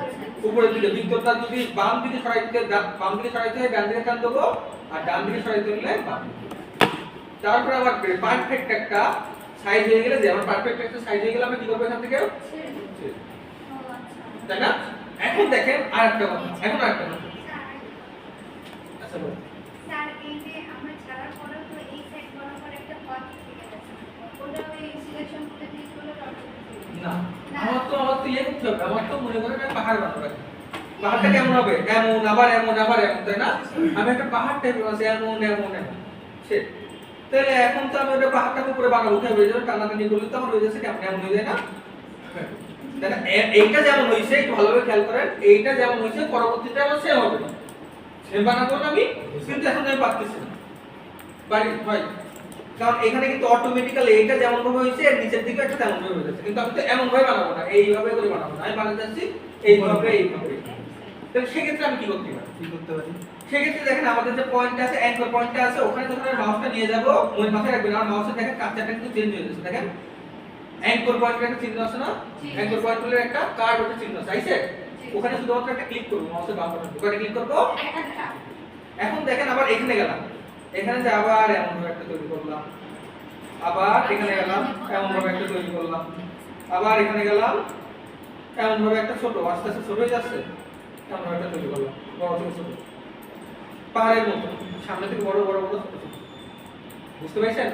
Speaker 1: উপরের দিকে। ভিতরটা যদি বাম দিকে সরাইতে, বাম দিকে সরাইতে হয় ডান দিকে টান দেবো, আর ডান দিকে সরাইতে হলে বাম দিকে। তারপর আবার পারফেক্ট একটা সাইজ হয়ে গেলে, যে আমার পারফেক্ট একটা সাইজ হয়ে গেলে আমি কি করব এখান থেকে? তাই না? এখন দেখেন আরেকটা কথা, এখন আরেকটা কথা। আচ্ছা বল।
Speaker 2: স্যার এই যে আমরা ছাড়ার পরে তো এই সাইড বরাবর একটা পথ থেকে গেছে, ওটা ওই সিলেকশন করে ক্লিক করলে
Speaker 1: না, আমার তো ইয়ে করতে হবে, আমার তো মনে করেন আমি পাহাড় বানাবো। পাহাড়টা কেমন হবে? এমন আবার এমন আবার এমন, তাই না? আমি একটা পাহাড় টাইপের আছে, এমন এমন এমন। সেট। তাহলে এখন তো আমি ওটা পাহাড়টাকে উপরে বানাবো, কি হবে? যেটা টানাটানি করলে তো আমার হয়ে যাচ্ছে কেমন এমন হয়ে যায় না? দেখেন এইটা যেমন হইছে একটু ভালোভাবে খেয়াল করেন, এইটা যেমন হইছে পরবর্তীটা আবার সেম হবে। সেম বানাবো না আমি, কিন্তু এখন আমি পারতেছি না। পারি ভাই, কারণ এখানে কিন্তু অটোমেটিক্যালি এইটা যেমন ভাবে হইছে এর নিচের দিকে একটা তেমন ভাবে হয়ে যাচ্ছে, কিন্তু আমি তো এমন ভাবে বানাবো না, এইভাবে করে বানাবো না, আমি বানাতে যাচ্ছি এইভাবে এইভাবে। তাহলে সেক্ষেত্রে আমি কি করতে পারি?
Speaker 3: কি করতে পারি?
Speaker 1: সেক্ষেত্রে দেখেন আমাদের যে পয়েন্ট আছে, অ্যাঙ্কর পয়েন্টটা আছে, ওখানে যখন আমি মাউসটা নিয়ে যাব, ওই মাথায় রাখবেন আমার মাউসের দেখেন কার্সারটা কিন্তু চেঞ্জ হয়ে যাচ্ছে। দেখেন অ্যাঙ্কর পয়েন্টের একটা চিহ্ন আছে না? অ্যাঙ্কর পয়েন্টের একটা কার্ভ একটা চিহ্ন আছে, আইছে? ওখানে শুধুমাত্র একটা ক্লিক করব, মাউসের বাম বাটন ওখানে ক্লিক করব। এখন দেখেন আবার এখানে গেলাম, এখানে যে আবার এমন ভাবে একটা তৈরি করলাম, আবার এখানে গেলাম এমন ভাবে একটা তৈরি করলাম, আবার এখানে গেলাম এমন ভাবে একটা ছোট, আস্তে আস্তে ছোট হয়ে যাচ্ছে, এমন ভাবে একটা তৈরি করলাম, বড় থেকে ছোট, পাহাড়ের মতো সামনে থেকে বড় বড় বড় ছোট ছোট। বুঝতে পারছেন?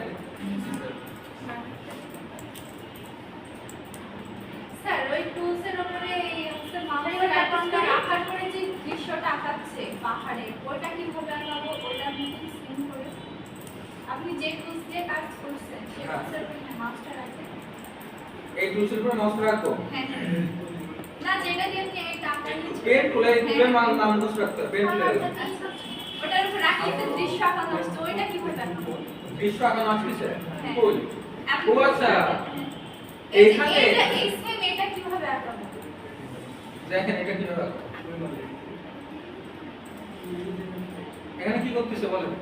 Speaker 5: স্যার ওই টুলসের উপরে এই হচ্ছে মাউসের আইকনটা রাখার পরে যে দৃশ্যটা আঁকাচ্ছে পাহাড়ের, ওটা কিভাবে আঁকাবো? ওটা মিটিং সিন করে আপনি যে টুলস দিয়ে কাজ করছেন সেই টুলসের উপরে মাউসটা রাখেন।
Speaker 1: এই টুলসের উপরে মাউস রাখবো।
Speaker 5: হ্যাঁ না, যেটা দিয়ে আপনি এই টাকা নিচ্ছেন
Speaker 1: পেন টুলে টুলের নাম মুখস্থ রাখতে হবে, পেন টুলে।
Speaker 5: ওটার উপর রাখি একটা দৃশ্য আঁকানো হচ্ছে, ওইটা কিভাবে আঁকাবো?
Speaker 1: দৃশ্য আঁকানো আসছে
Speaker 5: হ্যাঁ।
Speaker 1: কই?
Speaker 5: আপনি
Speaker 1: ও আচ্ছা,
Speaker 5: এইখানে
Speaker 1: এইখানে
Speaker 5: এই সেম এটা কিভাবে আঁকাবো?
Speaker 1: দেখেন এটা কিভাবে আঁকবো। এখানে কি করতেছে বলেন?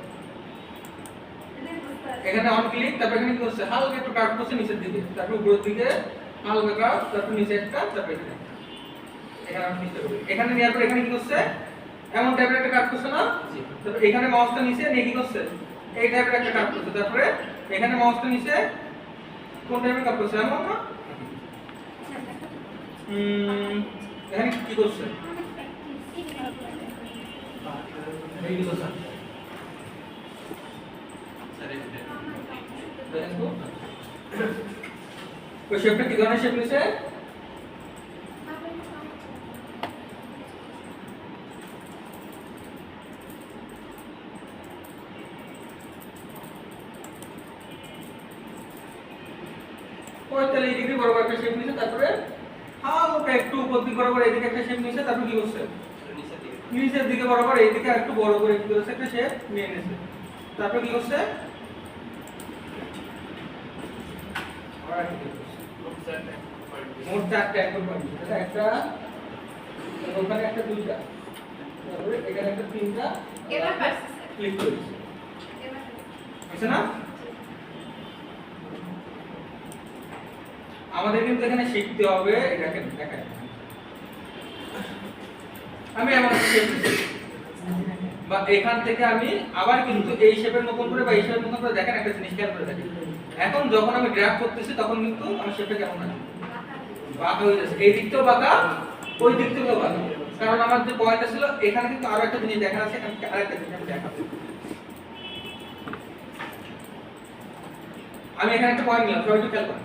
Speaker 1: এখানে অন ক্লিক, তারপর এখানে কি করছে? হালকা একটু কাট করছে নিচের দিকে, তারপর উপরের দিকে হালকা কাট, তারপর নিচে একটা, তারপর এখানে এখানে আমি নিচে করব। এখানে নেওয়ার পর এখানে কি করছে? এমন টাইপের একটা কাট করছে না? তারপর এখানে মাউসটা নিচে নিয়ে কি করছে? এই টাইপের একটা কাট করছে, তারপরে এখানে মাউসটা নিচে কোন টাইপের কাট করছে? এমন না? এখানে কি করছে? এই কি করছে? দেখেন তো ওই শেপটা কি ধরনের শেপ নিছে? পঁয়তাল্লিশ ডিগ্রি বরাবর একটা শেপ নিছে, তারপরে হালকা একটু উপর দিকে বরাবর এদিকে একটা শেপ নিছে, তারপর কি করছে? নিচের দিকে বরাবর এইদিকে একটু বড় করে কি করেছে? একটা শেপ নিয়ে নিছে, তারপর কি করছে? মোট চারটা অ্যাঙ্কর পয়েন্ট, এটা একটা, ওখানে একটা, দুইটা, তারপরে এখানে একটা, তিনটা,
Speaker 5: এবার পারছি স্যার,
Speaker 1: ক্লিক করে দিচ্ছি।
Speaker 5: এবার
Speaker 1: আছে না? আমাদের কিন্তু এখানে শিখতে হবে, এটাকে দেখাই। আমি এমন একটা শেপ দিচ্ছি, বা এখান থেকে আমি আবার কিন্তু এই শেপের মতন করে বা এই শেপের মতন করে দেখেন একটা জিনিস খেয়াল করে দেখেন। এখন যখন আমি ড্র্যাগ করতেছি তখন কিন্তু আমার শেপটা কেমন আছে? বাঁকা হয়ে যাচ্ছে, এই দিকটাও বাঁকা, ওই দিক থেকেও বাঁকা, কারণ আমার যে পয়েন্টটা ছিল এখানে কিন্তু আরো একটা জিনিস দেখা আছে, এখানে আরেকটা জিনিস আমি দেখাবো। আমি এখানে একটা পয়েন্ট নিলাম, সবাই একটু খেয়াল করেন।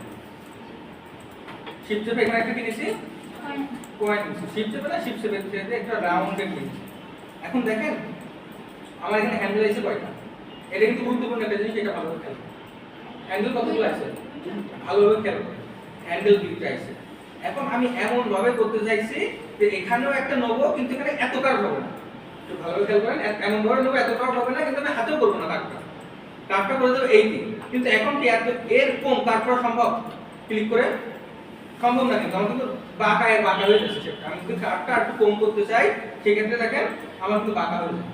Speaker 1: শিফট চেপে এখানে একটা কি নিছি? পয়েন্ট নিছি। শিফট চেপে না, শিফট চেপে একটা রাউন্ডেড নিছি। এখন দেখেন আমার এখানে হ্যান্ডেল আছে কয়টা? এটা কিন্তু গুরুত্বপূর্ণ একটা জিনিস, এটা ভালো করে খেয়াল করুন। হ্যান্ডেল কতগুলো আছে ভালোভাবে খেয়াল করুন হ্যান্ডেল দুইটা আছে এখন আমি এমন ভাবে করতে চাইছি যে এখানেও একটা নেবো কিন্তু এখানে এত কার্ভ হবে না একটু ভালোভাবে খেয়াল করেন এমন ভাবে নেবো এত কার্ভ হবে না কিন্তু আমি হাতেও করবো না কার্ভটা করে দেবো এই দিক কিন্তু এখন কি এর কম কার্ভ করা সম্ভব ক্লিক করে সম্ভব না কিন্তু আমার কিন্তু বাঁকা হয়ে যাচ্ছে সেটা আমি যদি কার্ভটা একটু কম করতে চাই সেক্ষেত্রে দেখেন আমার কিন্তু বাঁকা হয়ে যায়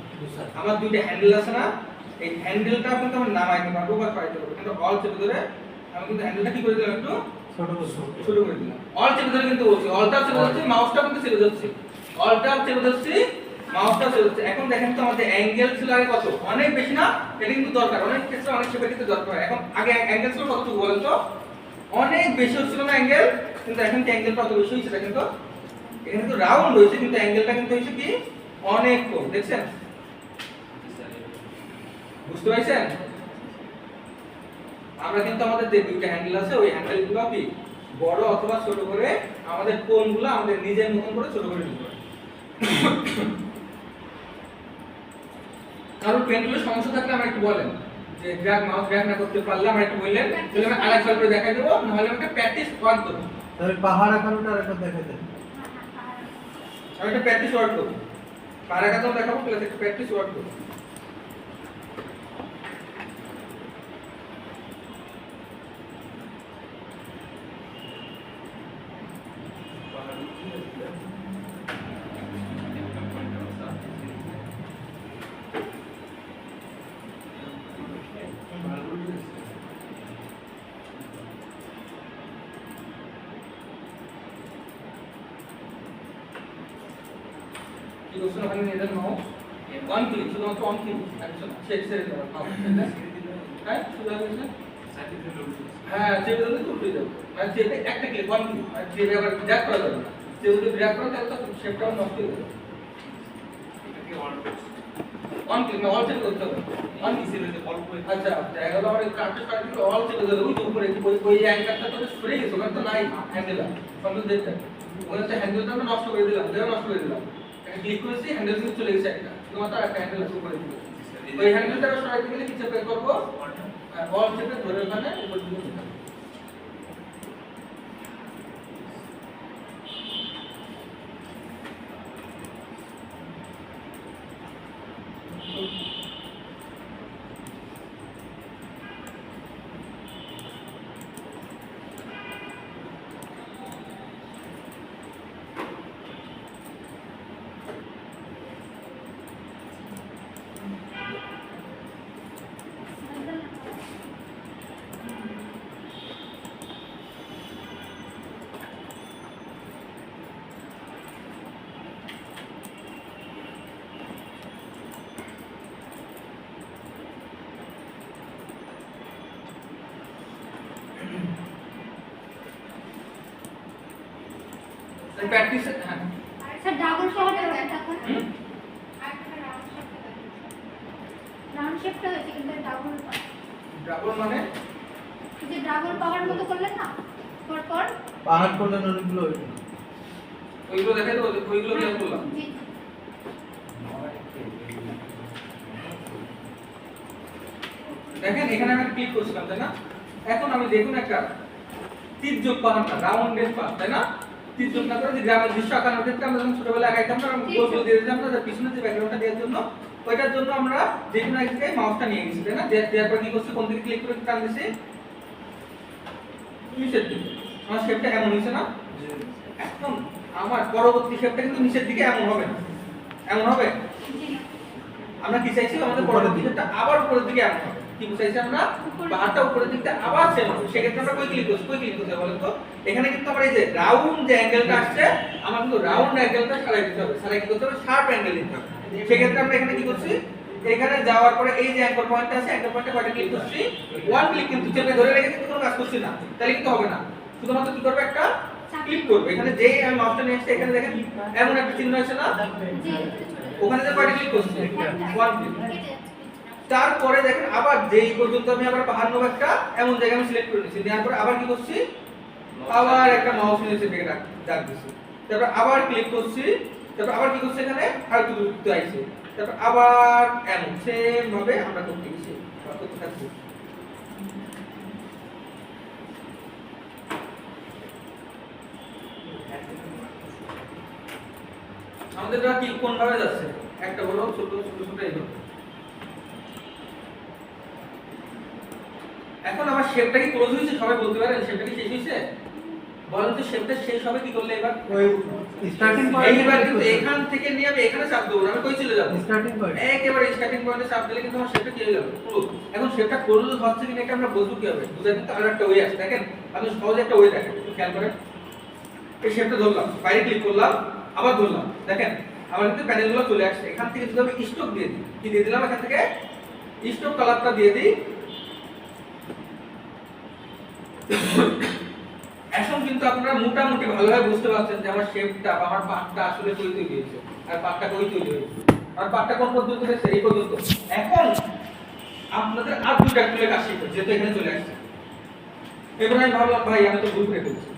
Speaker 1: আমার দুইটা হ্যান্ডেল আছে না এই হ্যান্ডেলটা কিন্তু আমি নামাইতে পারবো বা সরাইতে পারবো কিন্তু অল চেপে ধরে আমি কিন্তু হ্যান্ডেলটা কি করে দিলাম একটু ছোট করে দিলাম অল চেপে ধরে কিন্তু বলছি অলটা চেপে ধরছি মাউসটা কিন্তু চেপে ধরছি অলটা চেপে ধরছি মাউসটা চেপে ধরছি এখন দেখেন তো আমাদের অ্যাঙ্গেল ছিল আগে কত অনেক বেশি না এটা কিন্তু দরকার অনেক ক্ষেত্রে অনেক শেপে কিন্তু দরকার হয় এখন আগে অ্যাঙ্গেল ছিল কতটুকু বলেন তো অনেক বেশি হচ্ছিল না অ্যাঙ্গেল কিন্তু এখন কি অ্যাঙ্গেলটা কত বেশি হয়েছে দেখেন তো এখানে তো রাউন্ড হয়েছে কিন্তু অ্যাঙ্গেলটা কিন্তু হয়েছে কি অনেক কম দেখছেন বুঝতে পারছেন আমরা কিন্তু আমাদের যে দুইটা হ্যান্ডেল আছে ওই হ্যান্ডেলগুলো কি বড় অথবা ছোট করে আমাদের কোণগুলো আমাদের নিজের মতন করে ছোট করে নিতে পারি কারণ পেন্ডুলের সমস্যা থাকলে আমরা একটু বলেন যে মাউস ড্র্যাগ না করতে পারলে আমরা একটু বললেন তাহলে আমি আরেকবার করে দেখাই দেবো নাহলে আমি একটা প্র্যাকটিস ওয়ার্ক করব
Speaker 3: তাহলে পাহাড় আঁকানোটা আরেকবার দেখাই দেন
Speaker 1: আমি একটা প্র্যাকটিস ওয়ার্ক করব পাহাড় আঁকানো দেখাবো প্লাস একটা প্র্যাকটিস ওয়ার্ক করব কি করছেন ওখানে নিয়ে যান নাও ওয়ান ক্লিক শুধুমাত্র ওয়ান ক্লিক একদম ছেড়ে দেওয়া হ্যাঁ শুধু হ্যাঁ চেপে দিলে তো উঠে যাবে মানে চেপে একটা ক্লিক ওয়ান ক্লিক আর চেপে আবার ড্র্যাগ করা যাবে না চেপে যদি ড্র্যাগ করা তাহলে তো শেপটাও নষ্ট হয়ে যাবে ওয়ান ক্লিক না অল চেপে করতে হবে অন কি চেপে দিতে অল্প আচ্ছা জায়গা তো আমাদের কাটতে পারবি অল চেপে দিলে ওই উপরে ওই অ্যাঙ্গেলটা তো সরে গেছে ওখানে তো নাই হ্যান্ডেল সম্পূর্ণ দেখতে ওখানে তো হ্যান্ডেলটা আমরা নষ্ট করে দিলাম দেওয়া নষ্ট করে দিলাম ক্লিক করেছি হ্যান্ডেল কিন্তু চলে গেছে একটা শুধুমাত্র একটা হ্যান্ডেল আছে উপরে দিকে ওই হ্যান্ডেলটা সরাইতে গেলে কি চেপে করব অল চেপে ধরে ওখানে উপর দিকে নিতে হবে প্র্যাকটিস হ্যাঁ
Speaker 2: আচ্ছা ডাবল পাওয়ারটা একটা রাউন্ড শেপটা হয়েছে কিন্তু ডাবল
Speaker 1: ডাবল মানে
Speaker 2: যে ডাবল পাওয়ার মতো করলেন না পর
Speaker 3: পাহাড় করলেন অনেকগুলো হইলো
Speaker 1: ওইগুলো দেখাই দেবো ওইগুলো কি করলাম
Speaker 2: জি
Speaker 1: দেখেন এখানে আমি ক্লিক করছিলাম তাই না এখন আমি দেখুন একটা তীর যোগ পাহাড় না রাউন্ডেড পাহাড় তাই না তীর যোগ না করে যে গ্রামের দৃশ্য আঁকানোর ক্ষেত্রে আমরা যখন ছোটবেলায় আঁকাইতাম না গোল গোল দিয়ে দিতাম না যে পিছনে যে ব্যাকগ্রাউন্ডটা দেওয়ার জন্য ওইটার জন্য আমরা যে কোনো এক জায়গায় মাউসটা নিয়ে গেছি তাই না দেওয়ার পর কি করছি কোন দিকে ক্লিক করে টান দিছি নিচের দিকে আমার শেপটা এমন হয়েছে না এখন আমার পরবর্তী শেপটা কিন্তু নিচের দিকে এমন হবে না এমন হবে
Speaker 2: জি
Speaker 1: আমরা কি চাইছি আমাদের পরবর্তী শেপটা আবার উপরের দিকে এমন হবে কি চাইছি আমরা পাহাড়টা উপরের দিকটা আবার সেম হবে সেক্ষেত্রে আমরা কই ক্লিক করতে বলেন তো এখানে কিন্তু আমরা এই যে রাউন্ড যে অ্যাঙ্গেলটা আসছে আমার কিন্তু রাউন্ড অ্যাঙ্গেলটা সারাই দিতে হবে সারাই কি করতে হবে শার্প অ্যাঙ্গেল দিতে হবে সেক্ষেত্রে আমরা এখানে কি করছি এখানে যাওয়ার পরে এই যে অ্যাঙ্কর পয়েন্ট আছে অ্যাঙ্কর পয়েন্টে কয়টা ক্লিক করছি ওয়ান ক্লিক কিন্তু চেপে ধরে রেখে কিন্তু কোনো কাজ করছি না তাহলে কিন্তু হবে না শুধুমাত্র কি করবে একটা ক্লিক করবে এখানে যেই আমি মাউসটা নিয়ে আসছি এখানে দেখেন এমন একটা চিহ্ন আছে না
Speaker 2: জি
Speaker 1: ওখানে যে কয়টা ক্লিক করছি ওয়ান ক্লিক তারপরে দেখেন আবার যেই পর্যন্ত আমি আবার পাহাড় নেব একটা এমন জায়গা আমি সিলেক্ট করে নিয়েছি নেওয়ার পরে আবার কি করছি আবার একটা মাউস নিয়ে এসে ডাক দিচ্ছি তারপর আবার ক্লিক করছি তারপর আবার কি করছি এখানে আর একটু দূরত্ব আইছে তারপর আবার এমন সেম ভাবে আমরা করতে গেছি করতে থাকছি আমাদের এটা কি কোন ভাবে যাচ্ছে একটা বড় ছোট ছোট ছোট এইভাবে। এখন আমার শেপটা কি ক্লোজ হয়েছে সবাই বলতে পারেন শেপটা কি শেষ হয়েছে বলেন তো শেপটা শেষ হবে কি করলে এবার
Speaker 6: ওই স্টার্টিং
Speaker 1: এইবার কিন্তু এখান থেকে নিয়ে আমি এখানে চাপ দেবো না, আমি কই চলে যাবো
Speaker 6: স্টার্টিং পয়েন্ট
Speaker 1: একেবারে স্টার্টিং পয়েন্টে চাপ দিলে কিন্তু আমার শেপটা কি হয়ে যাবে ক্লোজ। এখন শেপটা ক্লোজ হচ্ছে কিনা এটা আমরা বুঝবো কি হবে বুঝার কিন্তু আরো একটা ওয়ে আছে দেখেন আমি সহজে একটা ওয়ে দেখেন একটু খেয়াল করেন এই শেপটা ধরলাম বাইরে ক্লিক করলাম আবার ধরলাম দেখেন আমার কিন্তু প্যানেলগুলো চলে আসছে এখান থেকে যদি আমি স্টক দিয়ে দিই কি দিয়ে দিলাম এখান থেকে স্টক কালারটা দিয়ে দিই এখন কিন্তু আপনারা মোটামুটি ভালোভাবে বুঝতে পারছেন যে আমার শেপটা বা আমার পার্টটা আসলে কই তৈরি হয়েছে আর পার্টটা কই তৈরি হয়েছে আর পার্টটা কোন পর্যন্ত হয়েছে এই পর্যন্ত। এখন আপনাদের আর দুটো টুলের কাজ শিখতে যেহেতু এখানে চলে আসছে এবার আমি ভাবলাম ভাই আমি তো ভুল করে ফেলছি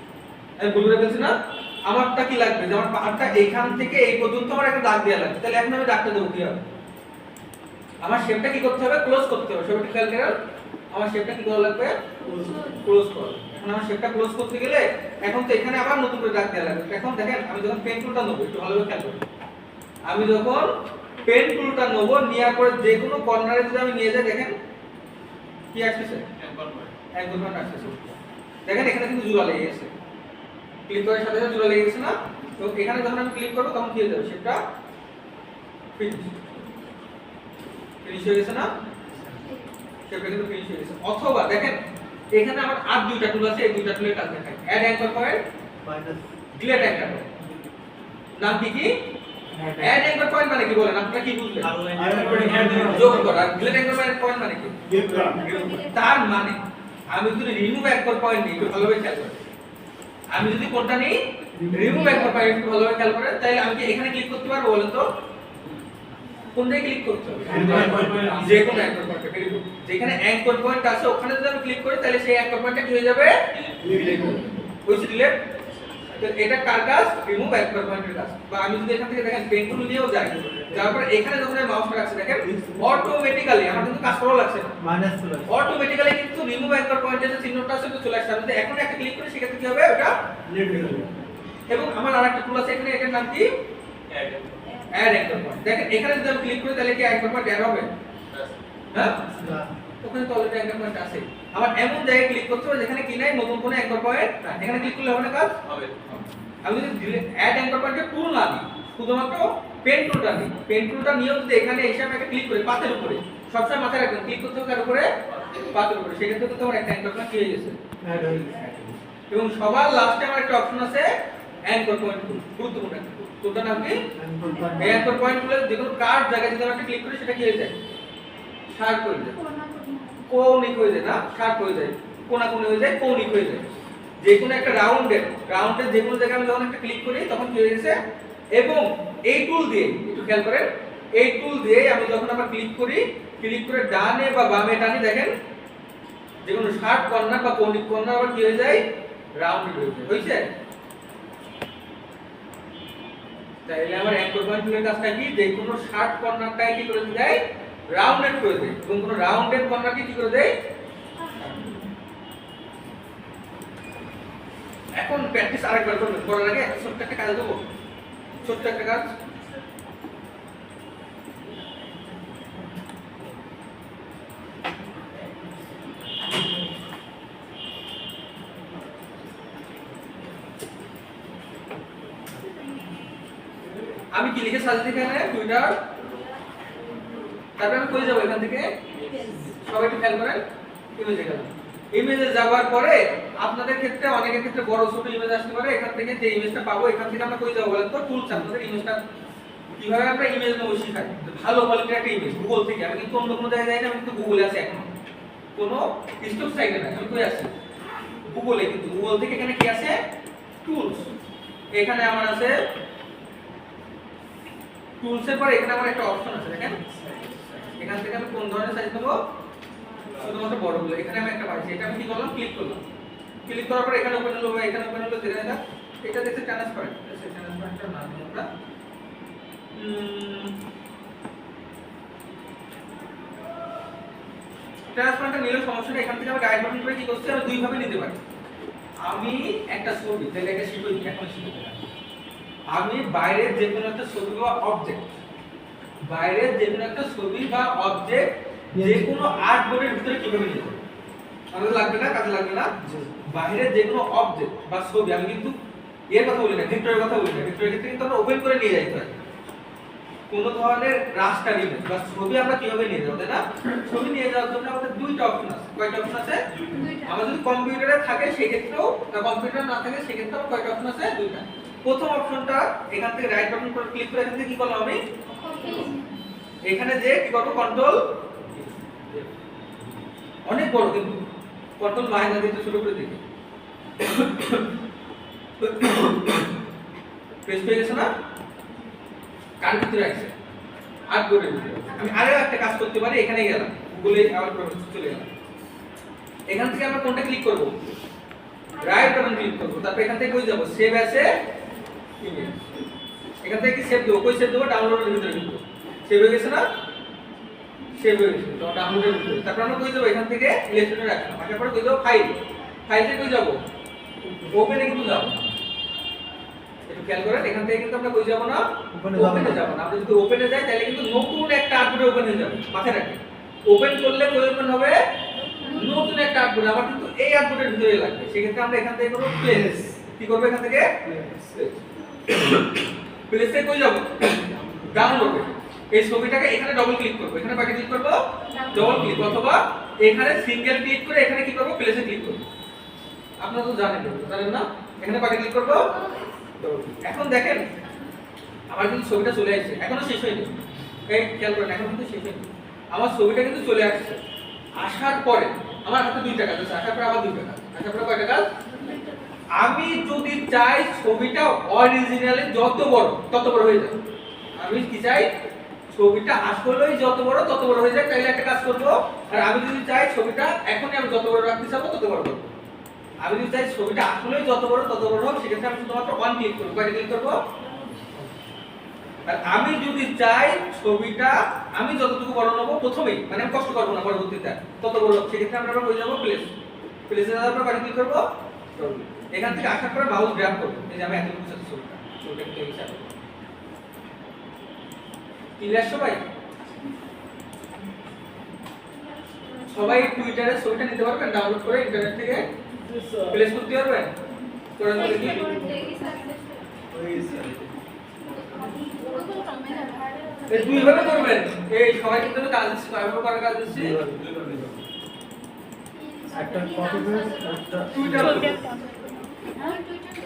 Speaker 1: আমি ভুল করে ফেলছি না আমারটা কি লাগবে যে আমার পার্টটা এইখান থেকে এই পর্যন্ত আমার একটা দাগ দেওয়া লাগবে তাহলে এখন আমি দাগটা দেবো কি হবে আমার শেপটা কি করতে হবে ক্লোজ করতে হবে সবাই খেয়াল করেন আমার শেপটা কি করা লাগবে ক্লোজ করা এখন আমার শেপটা ক্লোজ করতে গেলে এখন তো এখানে আবার নতুন করে দাগ দেওয়া লাগবে এখন দেখেন আমি যখন পেন টুলটা নেবো একটু ভালোভাবে খেয়াল করুন আমি যখন পেন টুলটা নেবো নেওয়ার পরে যে কোনো কর্নারে যদি আমি নিয়ে যাই দেখেন কি আসছে একদম আসছে দেখেন এখানে কিন্তু জোড়া লেগে গেছে ক্লিক করার সাথে সাথে জোড়া লেগে গেছে না তো এখানে যখন আমি ক্লিক করব তখন কি হয়ে যাবে শেপটা ফিনিশ হয়ে গেছে না শেপটা কিন্তু ফিনিশ হয়ে গেছে। অথবা দেখেন এখানে আমার আর দুইটা টুল আছে এই দুইটা টুলের কাজ দেখাই add anchor point
Speaker 6: minus
Speaker 1: delete anchor point নাম কি কি অ্যাড অ্যাঙ্কর পয়েন্ট মানে কি বলেন আপনারা কি বুঝলেন যোগ করা ডিলিট অ্যাঙ্কর পয়েন্ট মানে কি তার মানে আমি যদি রিমুভ অ্যাঙ্কর পয়েন্ট নিই একটু ভালোভাবে খেয়াল করেন আমি যদি কোনটা নিই রিমুভ অ্যাঙ্কর পয়েন্ট একটু ভালোভাবে খেয়াল করেন তাহলে আমি কি এখানে ক্লিক করতে পারবো বলেন তো কোনটায় ক্লিক করতে হবে যে কোনো অ্যাঙ্কর পয়েন্টে ভেরি গুড যেখানে অ্যাঙ্কর পয়েন্ট আছে ওখানে যদি আমি ক্লিক করি তাহলে সেই অ্যাঙ্কর পয়েন্টটা কি হয়ে যাবে ডিলিট হইছে ডিলিট তো এটা কার কাজ রিমুভ অ্যাঙ্কর পয়েন্টের কাজ বা আমি যদি এখান থেকে দেখেন পেন টুল নিয়েও যাই তারপর এখানে যখন আমি মাউসটা রাখছি দেখেন অটোমেটিক্যালি আমার কিন্তু কাজ করা লাগছে না
Speaker 6: মাইনাস চলে
Speaker 1: অটোমেটিক্যালি কিন্তু রিমুভ অ্যাঙ্কর পয়েন্টের যে চিহ্নটা আছে সেটা চলে আসছে আমি যদি এখন একটা ক্লিক করি সেক্ষেত্রে কি হবে ওটা
Speaker 6: ডিলিট হয়ে যাবে
Speaker 1: এবং আমার আরেকটা টুল আছে এখানে এটার নাম কি অ্যাড অ্যাঙ্কর পয়েন্ট দেখেন এখানে যদি আমি ক্লিক করি তাহলে কি অ্যাঙ্কর পয়েন্ট অ্যাড হবে হ্যাঁ ওখানে তো অলরেডি অ্যাঙ্কর পয়েন্ট আছে আমার এমন জায়গায় ক্লিক করতে হবে যেখানে কি নাই নতুন কোনো অ্যাঙ্কর পয়েন্ট না এখানে ক্লিক করলে হবে না কাজ হবে আমি যদি অ্যাড অ্যাঙ্কর পয়েন্টের টুল না নিই শুধুমাত্র পেন টুলটা নিই পেন টুলটা নিয়েও যদি এখানে এসে আমি একটা ক্লিক করি পাতের উপরে সবসময় মাথায় রাখবেন ক্লিক করতে হবে কার উপরে পাতের উপরে সেক্ষেত্রে কিন্তু আমার একটা অ্যাঙ্কর পয়েন্ট হয়ে গেছে
Speaker 6: অ্যাড হয়ে গেছে
Speaker 1: এবং সবার লাস্টে আমার একটা অপশন আছে অ্যাঙ্কর পয়েন্ট টুল গুরুত্বপূর্ণ একটা টুলটার নাম কি এই অ্যাঙ্কর পয়েন্ট টুলে যে কোনো কার্ড জায়গায় যদি আমি একটা ক্লিক করি সেটা কি হয়ে যায় শার্প হয়ে যায় কৌণিক হয়ে যায় না শার্প হয়ে যায় কোণাকুণি হয়ে যায় কৌণিক হয়ে যায় যে কোনো একটা রাউন্ডের যে কোনো জায়গায় আমি যখন একটা ক্লিক করি তখন কি হয়ে গেছে এবং এই টুল দিয়ে একটু খেয়াল করেন এই টুল দিয়ে আমি যখন আবার ক্লিক করে ডানে বা বামে টানি দেখেন যে কোনো শার্প কর্নার বা কৌণিক কর্নার আবার কি হয়ে যায় রাউন্ডেড হয়ে যায় হইছে তাইলে আমার অ্যাঙ্কর পয়েন্ট টুলের কাজটা কি যে কোনো শার্প কর্নারটাকে কি করে দেয় রাউন্ডেড করে দেয় এবং কোনো রাউন্ডেড কর্নারকে কি করে দেয় এখন প্র্যাকটিস আরেকবার করবেন করার আগে ছোট্ট একটা কাজ দেবো ছোট্ট একটা কাজ আমি কি লিখে সার্চ দিই এখানে টুইটার তারপর আমি কই যাব এখান থেকে সবাই একটু খেয়াল করেন ইমেজে গেলাম ইমেজে যাওয়ার পরে আপনাদের ক্ষেত্রে অনেকের ক্ষেত্রে বড় ছোট ইমেজ আসতে পারে এখান থেকে যে ইমেজটা পাবো এখান থেকে আমরা কই যাব বলেন তো টুলস আপনাদের ইমেজটা কিভাবে আমরা ইমেজ নেব শিখাই ভালো কোয়ালিটির একটা ইমেজ গুগল থেকে আমি কিন্তু অন্য কোনো জায়গায় যাই না আমি কিন্তু গুগলে আছি এখন কোনো স্টক সাইটে না আমি কই আছি গুগলে কিন্তু গুগল থেকে এখানে কি আছে টুলস এখানে আমার আছে টুলসের পরে এখানে আমার একটা অপশন আছে দেখেন এখান থেকে আমি কোন ধরনের সাইজ নেব শুধুমাত্র বড়গুলো এখানে আমি একটা পাইছি এটা আমি কি করলাম ক্লিক করলাম ক্লিক করার পরে এখানে ওপেন হলো এখানে ওপেন হলো যেটা এটা দেখতে ট্রান্সপারেন্ট সেই ট্রান্সপারেন্টটা নাম দিই আমরা ট্রান্সপারেন্টটা নিলে সমস্যা নেই এখান থেকে আমি রাইট বাটন করে কি করতে আমি দুই ভাবে নিতে পারি আমি একটা ছবি তাহলে একটা শিখই এখন শিখতে আমি বাইরের যে কোনো একটা ছবি বা অবজেক্ট, বাইরের যে কোনো একটা ছবি বা অবজেক্ট যে কোনো আর্ট বোর্ডের ভিতরে কিভাবে নিয়ে যাবো? আমাদের লাগবে না, কাজে লাগবে না। বাইরের যে কোনো অবজেক্ট বা ছবি, আমি কিন্তু এর কথা বলি না, ভেক্টরের কথা বলি না। ভেক্টরের ক্ষেত্রে কিন্তু আমরা ওপেন করে নিয়ে যাইতে হয়। কোন ধরনের রাস্টার ইমেজ বা ছবি আমরা কিভাবে নিয়ে যাবো, তাই না? ছবি নিয়ে যাওয়ার জন্য আমাদের দুইটা অপশন আছে। কয়টা অপশন আছে? আমার যদি কম্পিউটারে থাকে সেই ক্ষেত্রেও, কম্পিউটার না থাকে সেই ক্ষেত্রেও কয়টা অপশন আছে? দুইটা। প্রথম অপশনটা এখান থেকে রাইট বাটন করে ক্লিক করে এখান থেকে কি করলাম আমি? এখানে যে কি করব? কন্ট্রোল, অনেক বড় কিন্তু কন্ট্রোল মাইনাস দিতে শুরু করে দিই। পেজ পেয়ে গেছে না? কার ভিতরে আছে? আর করে দিতে। আমি আরো একটা কাজ করতে পারি, এখানে গেলাম, গুগলে আবার চলে গেলাম। এখান থেকে আমরা কোনটা ক্লিক করব? রাইট বাটন ক্লিক করব। তারপর এখান থেকে কই যাব? Save as a image. এখান থেকে কি সেভ দেব? কই সেভ দেব? ডাউনলোডের ভিতরে দিব। সেভ হয়ে গেছে না? সেভ হয়ে গেছে। তো ডাউনলোডের ভিতরে। তারপর আমরা কই যাব? এখান থেকে ইলেকট্রনে রাখলাম। রাখার পরে কই যাব? ফাইল। ফাইল থেকে কই যাব? ওপেনে কিন্তু যাব। একটু খেয়াল করেন, এখান থেকে কিন্তু আমরা কই যাব না? ওপেনে যাব না। আমরা যদি ওপেনে যাই তাহলে কিন্তু নতুন একটা আর্টবোর্ডে ওপেন হয়ে যাবে। মাথায় রাখবেন। ওপেন করলে কই ওপেন হবে? নতুন একটা আর্টবোর্ড। আমার কিন্তু এই আর্টবোর্ডের ভিতরে লাগবে। সেক্ষেত্রে আমরা এখান থেকে করব প্লেস। কি করব এখান থেকে? প্লেসে কই যাব? ডাউনলোডে। এই ছবিটাকে এখানে ডবল ক্লিক করব। এখানে বাকি ক্লিক করব, ডবল ক্লিক, অথবা এখানে সিঙ্গেল ক্লিক করে এখানে কি করব? প্লেসে ক্লিক করব। আপনারা তো জানেন না? এখানে বাকি ক্লিক করব, ডবল ক্লিক। এখন দেখেন আমার কিন্তু ছবিটা চলে আসছে। এখনো শেষ হয়নি। এই খেয়াল করেন, এখন কিন্তু শেষ হয়নি। আমার ছবিটা কিন্তু চলে আসছে। আসার পরে আমার হাতে দুইটা কাজ আছে। আসার পরে আবার দুইটা কাজ। আসার পরে কয়টা কাজ? আমি যদি চাই ছবিটা অরিজিনালি যত বড় তত বড় হয়ে যায়। আমি কি চাই? ছবিটা আসলেই যত বড় তত বড় হয়ে যায়, তাইলে একটা কাজ করব। আর আমি যদি চাই ছবিটা এখনই আমি যত বড় রাখতে চাবো তত বড় করব। আমি যদি চাই ছবিটা আসলেই যত বড় তত বড় হবে, সেক্ষেত্রে আমি শুধুমাত্র ওয়ান ক্লিক করব। কয়টা ক্লিক করব? আর আমি যদি চাই ছবিটা আমি যতটুকু বড় নেবো প্রথমেই, মানে আমি কষ্ট করবো না পরবর্তীতে তত বড়, সেক্ষেত্রে আমরা হয়ে যাবো প্লেস। প্লেসে যাওয়ার পর কয়টা ক্লিক করব? এখান থেকে আসার পরে মাউস গ্র্যাব করব। এই যে আমি এতটুকু চাচ্ছি ছবিটা, ছবিটা কিন্তু এই হিসাবে ক্লিয়ার সবাই? সবাই টুইটারে ছবিটা নিতে পারবেন ডাউনলোড করে ইন্টারনেট থেকে প্লেস করতে পারবেন? করেন বলে কি? এই দুইভাবে করবেন। এই সবাই কিন্তু কাজ দিচ্ছি, কয়ভাবে করার কাজ দিচ্ছি?
Speaker 6: একটা কপি করে একটা
Speaker 1: টুইটার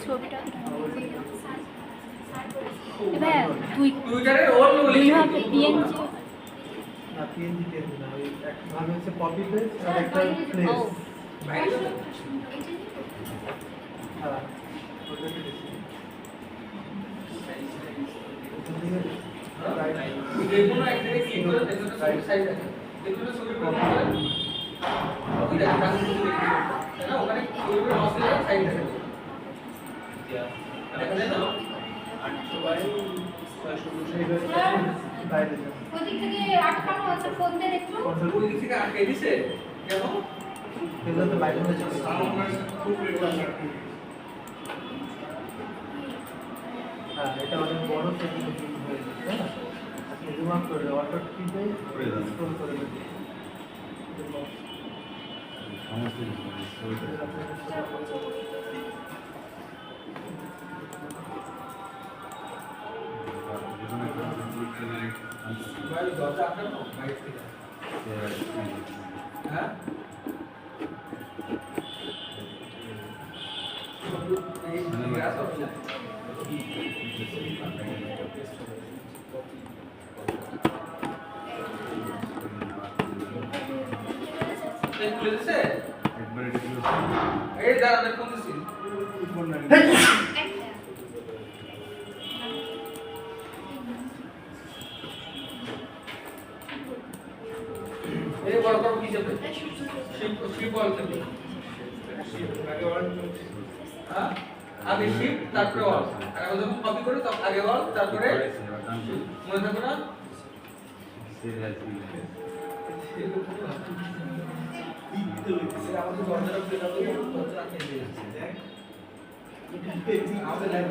Speaker 2: ছবিটা
Speaker 1: টুইটারের ওর বলি
Speaker 2: দুইভাবে পিএনজি
Speaker 6: না পিএনজি না, ওই একটা ভাবে হচ্ছে কপি পেস্ট আর একটা প্লেস।
Speaker 1: বাইরে
Speaker 6: হ্যাঁ ওটাকে দিছি।
Speaker 1: যেকোনো একটা ক্লিক করে দেখুন সাইজ আছে। দেখুন ছবি করে ওই দেখুন তার কিছু দেখুন না, ওখানে ছবির অস্ট্রেলিয়া সাইজ আছে। দেখা যায় না?
Speaker 6: 800 বাই 600 বাইরে যাবে।
Speaker 2: ওদিক থেকে আটকানো আছে, ফোন দিয়ে দেখো।
Speaker 1: ওই দিক থেকে আটকে দিছে কেন?
Speaker 6: এগুলো তো বাইরে হয়ে যাবে। হ্যাঁ এটা অনেক বড় সেটিং হয়ে যাচ্ছে, তাই না? আপনি জুম আউট করে অটো টিপে স্ক্রল করে দিন।
Speaker 1: ভাই দরজা আটকানো বাইরে থেকে। হ্যাঁ এই গ্যাস অপশন খুলেছে
Speaker 7: একবারে
Speaker 1: এই দাঁড়া দেখুন দিছি এই বড় বড় কি যাবে শিপ বল যাবে হ্যাঁ আগে শিপ তারপরে অল, আর আমরা যখন কপি করি তখন আগে অল তারপরে মনে থাকবে না? আমাদের দরজাটা খুলে দাও, দরজা আটকে দিয়েছে দেখ আমাদের লাইভ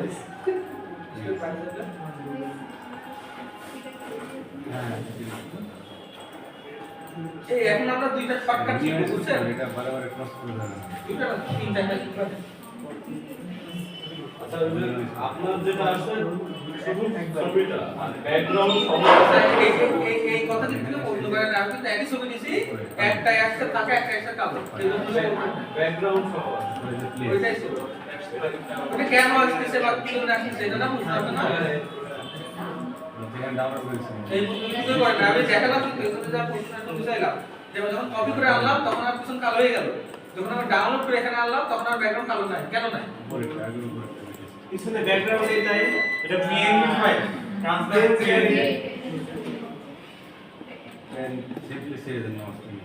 Speaker 1: এই এখন আমরা দুইটা শর্টকাট শিখব বুঝছেন
Speaker 7: এটা বারবার ক্রস করে দেবেন
Speaker 1: দুইটা না, তিন চারটা শিখব
Speaker 3: আচ্ছা আপনার যেটা আছে শুধু ছবিটা আর ব্যাকগ্রাউন্ড
Speaker 1: আচ্ছা,
Speaker 3: সমস্যা
Speaker 1: এই কথা কিন্তু বলতে পারেন আমি কিন্তু একই ছবি নিছি একটা একসাথে থাকে একটা একসাথে কালো এই জন্য
Speaker 3: ব্যাকগ্রাউন্ড সহ
Speaker 1: ওইটাই ছিল ওটা কেন আসছে বা কি জন্য আসছে এটা না বুঝতে হবে না
Speaker 7: যেখানে ডাউনলোড করেছেন
Speaker 1: এই বুঝতে পারেন না আমি দেখালাম কিন্তু এখানে যা প্রশ্ন বুঝাইলাম যেমন যখন কপি করে আনলাম তখন আর পিছন কালো হয়ে গেল যখন আমি ডাউনলোড করে এখানে আনলাম তখন আর ব্যাকগ্রাউন্ড কালো নাই কেন নাই
Speaker 7: পরীক্ষা আগে করে
Speaker 3: পিছনে ব্যাকগ্রাউন্ড এটাই এটা PNG file transparent PNG
Speaker 7: and simply say the notes to me.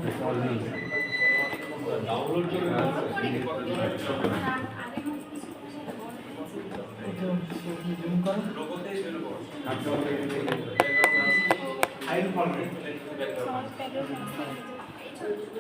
Speaker 7: That's original.
Speaker 3: Download করে
Speaker 5: বড় করে আগের মতো কিছু
Speaker 6: জুম করো
Speaker 3: ফাইল ফরম্যাট
Speaker 5: ব্যাকগ্রাউন্ড এই ছোট ছোট